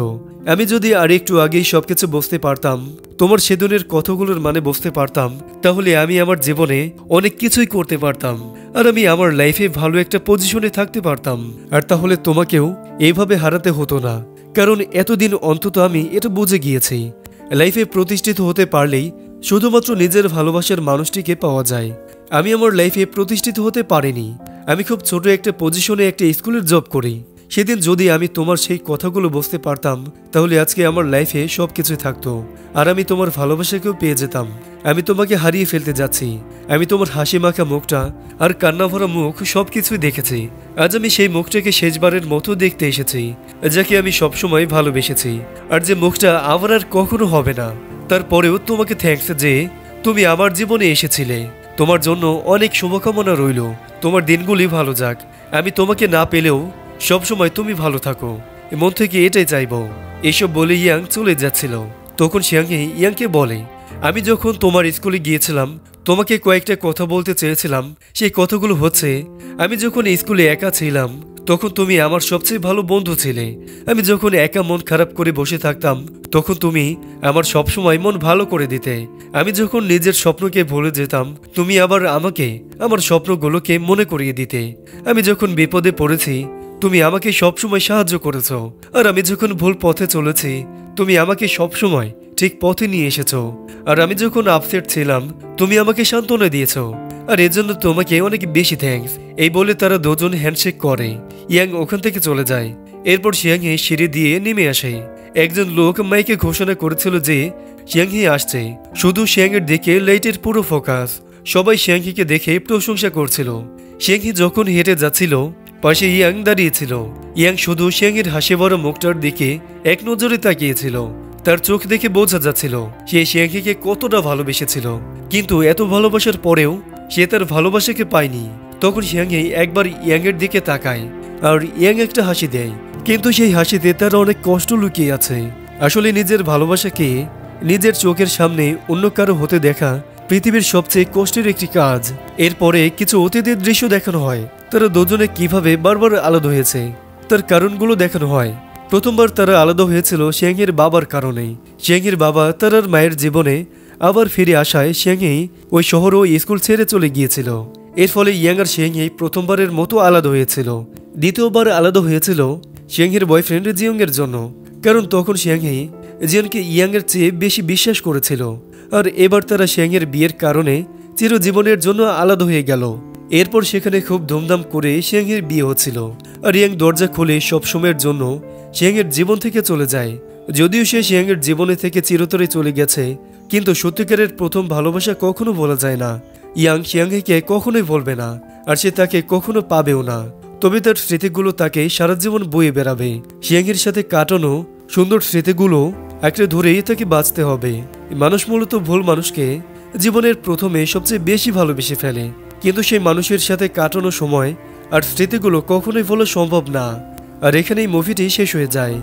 S1: আমি যদি আর একটু আগেই সবকিছু বুঝতে পারতাম, তোমার সেদিনের কথাগুলোর মানে বুঝতে পারতাম, তাহলে আমি আমার জীবনে অনেক কিছুই করতে পারতাম, আর আমি আমার লাইফে ভালো একটা পজিশনে থাকতে পারতাম। আর তাহলে তোমাকেও এইভাবে হারাতে হতো না। কারণ এতদিন অন্তত আমি এটা বুঝে গিয়েছি, লাইফে প্রতিষ্ঠিত হতে পারলেই শুধুমাত্র নিজের ভালোবাসার মানুষটিকে পাওয়া যায়। আমি আমার লাইফে প্রতিষ্ঠিত হতে পারিনি। আমি খুব ছোট একটা পজিশনে একটা স্কুলের জব করি। সেদিন যদি আমি তোমার সেই কথাগুলো বুঝতে পারতাম, তাহলে আজকে আমার লাইফে সবকিছুই থাকতো, আর আমি তোমার ভালোবাসাকেও পেয়ে যেতাম। আমি তোমাকে হারিয়ে ফেলতে যাচ্ছি। আমি তোমার হাসি মাখা মুখটা আর কান্না ভরা মুখ সবকিছুই দেখেছি। আজ আমি সেই মুখটাকে শেষবারের মতো দেখতে এসেছি, যাকে আমি সবসময় ভালোবেসেছি, আর যে মুখটা আবার আর কখনো হবে না। তারপরেও তোমাকে থ্যাঙ্কস যে তুমি আমার জীবনে এসেছিলে। তোমার জন্য অনেক শুভকামনা রইল। তোমার দিনগুলি ভালো যাক। আমি তোমাকে না পেলেও সবসময় তুমি ভালো থাকো, মন থেকে এটাই চাইবো। এসব বলে ইয়াং চলে যাচ্ছিল। তখন শিয়াংহি ইয়াংকে বলে, আমি যখন তোমার স্কুলে গিয়েছিলাম তোমাকে কয়েকটা কথা বলতে চেয়েছিলাম। সেই কথাগুলো হচ্ছে, আমি যখন স্কুলে একা ছিলাম তখন তুমি আমার সবচেয়ে ভালো বন্ধু ছিলে। আমি যখন একা মন খারাপ করে বসে থাকতাম তখন তুমি আমার সবসময় মন ভালো করে দিতে। আমি যখন নিজের স্বপ্নকে ভুলে যেতাম তুমি আবার আমাকে আমার স্বপ্নগুলোকে মনে করিয়ে দিতে। আমি যখন বিপদে পড়েছি তুমি আমাকে সবসময় সাহায্য করেছ, আর আমি যখন ভুল পথে চলেছি তুমি আমাকে সবসময় ঠিক পথে নিয়ে এসেছো। আর আমি যখন আপসেট ছিলাম তুমি আমাকে সান্ত্বনা দিয়েছ, আর এজন্য তোমাকে অনেক বেশি থ্যাঙ্কস। এই বলে তারা দুজন হ্যান্ডশেক করে। ইয়াং ওখান থেকে চলে যায়। এরপর শিয়াংহি সিঁড়ি দিয়ে নেমে আসে। একজন লোক মাইকে ঘোষণা করেছিল যে শিয়াংহি আসছে। শুধু শিয়াংয়ের দিকে লাইটের পুরো ফোকাস। সবাই শিয়াংহিকে দেখে প্রশংসা করছিল। শিয়াংহি যখন হেঁটে যাচ্ছিল পাশে ইয়াং দাঁড়িয়েছিল। ইয়াং শুধু শিয়াংয়ের হাসি ভরা মুখটার দিকে এক নজরে তাকিয়েছিল। তার চোখ দেখে বোঝা যাচ্ছিল সে শিয়াংহিকে কতটা ভালোবেসেছিল, কিন্তু এত ভালোবাসার পরেও সে তার ভালোবাসাকে পায়নি। তখন শিয়াংহি একবার ইয়াংয়ের দিকে তাকায়, আর ইয়াং একটা হাসি দেয়, কিন্তু সেই হাসিতে তার অনেক কষ্ট লুকিয়ে আছে। আসলে নিজের ভালোবাসাকে নিজের চোখের সামনে অন্য কারো হতে দেখা পৃথিবীর সবচেয়ে কষ্টের একটি কাজ। এরপরে কিছু অতীতের দৃশ্য দেখানো হয়। তারা দুজনে কিভাবে বারবার আলাদা হয়েছে তার কারণগুলো দেখানো হয়। প্রথমবার তারা আলাদা হয়েছিল শিয়াংয়ের বাবার কারণে। শিয়াংয়ের বাবা তার আর মায়ের জীবনে আবার ফিরে আসায় শিয়াংহি ওই শহর ও স্কুল ছেড়ে চলে গিয়েছিল। এর ফলে ইয়াং আর শিয়াংহি প্রথমবারের মতো আলাদা হয়েছিল। দ্বিতীয়বার আলাদা হয়েছিল শিয়াংহির বয়ফ্রেন্ড জিয়ংয়ের জন্য, কারণ তখন শিয়াংহি জিয়নকে ইয়াংয়ের চেয়ে বেশি বিশ্বাস করেছিল। আর এবার তারা শিয়াংয়ের বিয়ের কারণে চিরজীবনের জন্য আলাদা হয়ে গেল। এরপর সেখানে খুব ধুমধাম করে শিয়াংয়ের বিয়ে হচ্ছিল, আর ইয়াং দরজা খুলে সবসময়ের জন্য শিয়াংয়ের জীবন থেকে চলে যায়। যদিও সে শিয়াংয়ের জীবনে থেকে চিরতরে চলে গেছে, কিন্তু সত্যিকারের প্রথম ভালোবাসা কখনো বলা যায় না। ইয়াং শিয়াংহিকে কখনোই বলবে না, আর সে তাকে কখনো পাবেও না। তবে তার স্মৃতিগুলো তাকে সারা জীবন বয়ে বেড়াবে। শিয়াংয়ের সাথে কাটানো সুন্দর স্মৃতিগুলো একটা ধরেই তাকে বাঁচতে হবে। মানুষ মূলত ভুল মানুষকে জীবনের প্রথমে সবচেয়ে বেশি ভালোবেসে ফেলে, কিন্তু সেই মানুষের সাথে কাটানো সময় আর স্মৃতিগুলো কখনোই ভোলা সম্ভব না। আর এখানেই মুভিটি শেষ হয়ে যায়।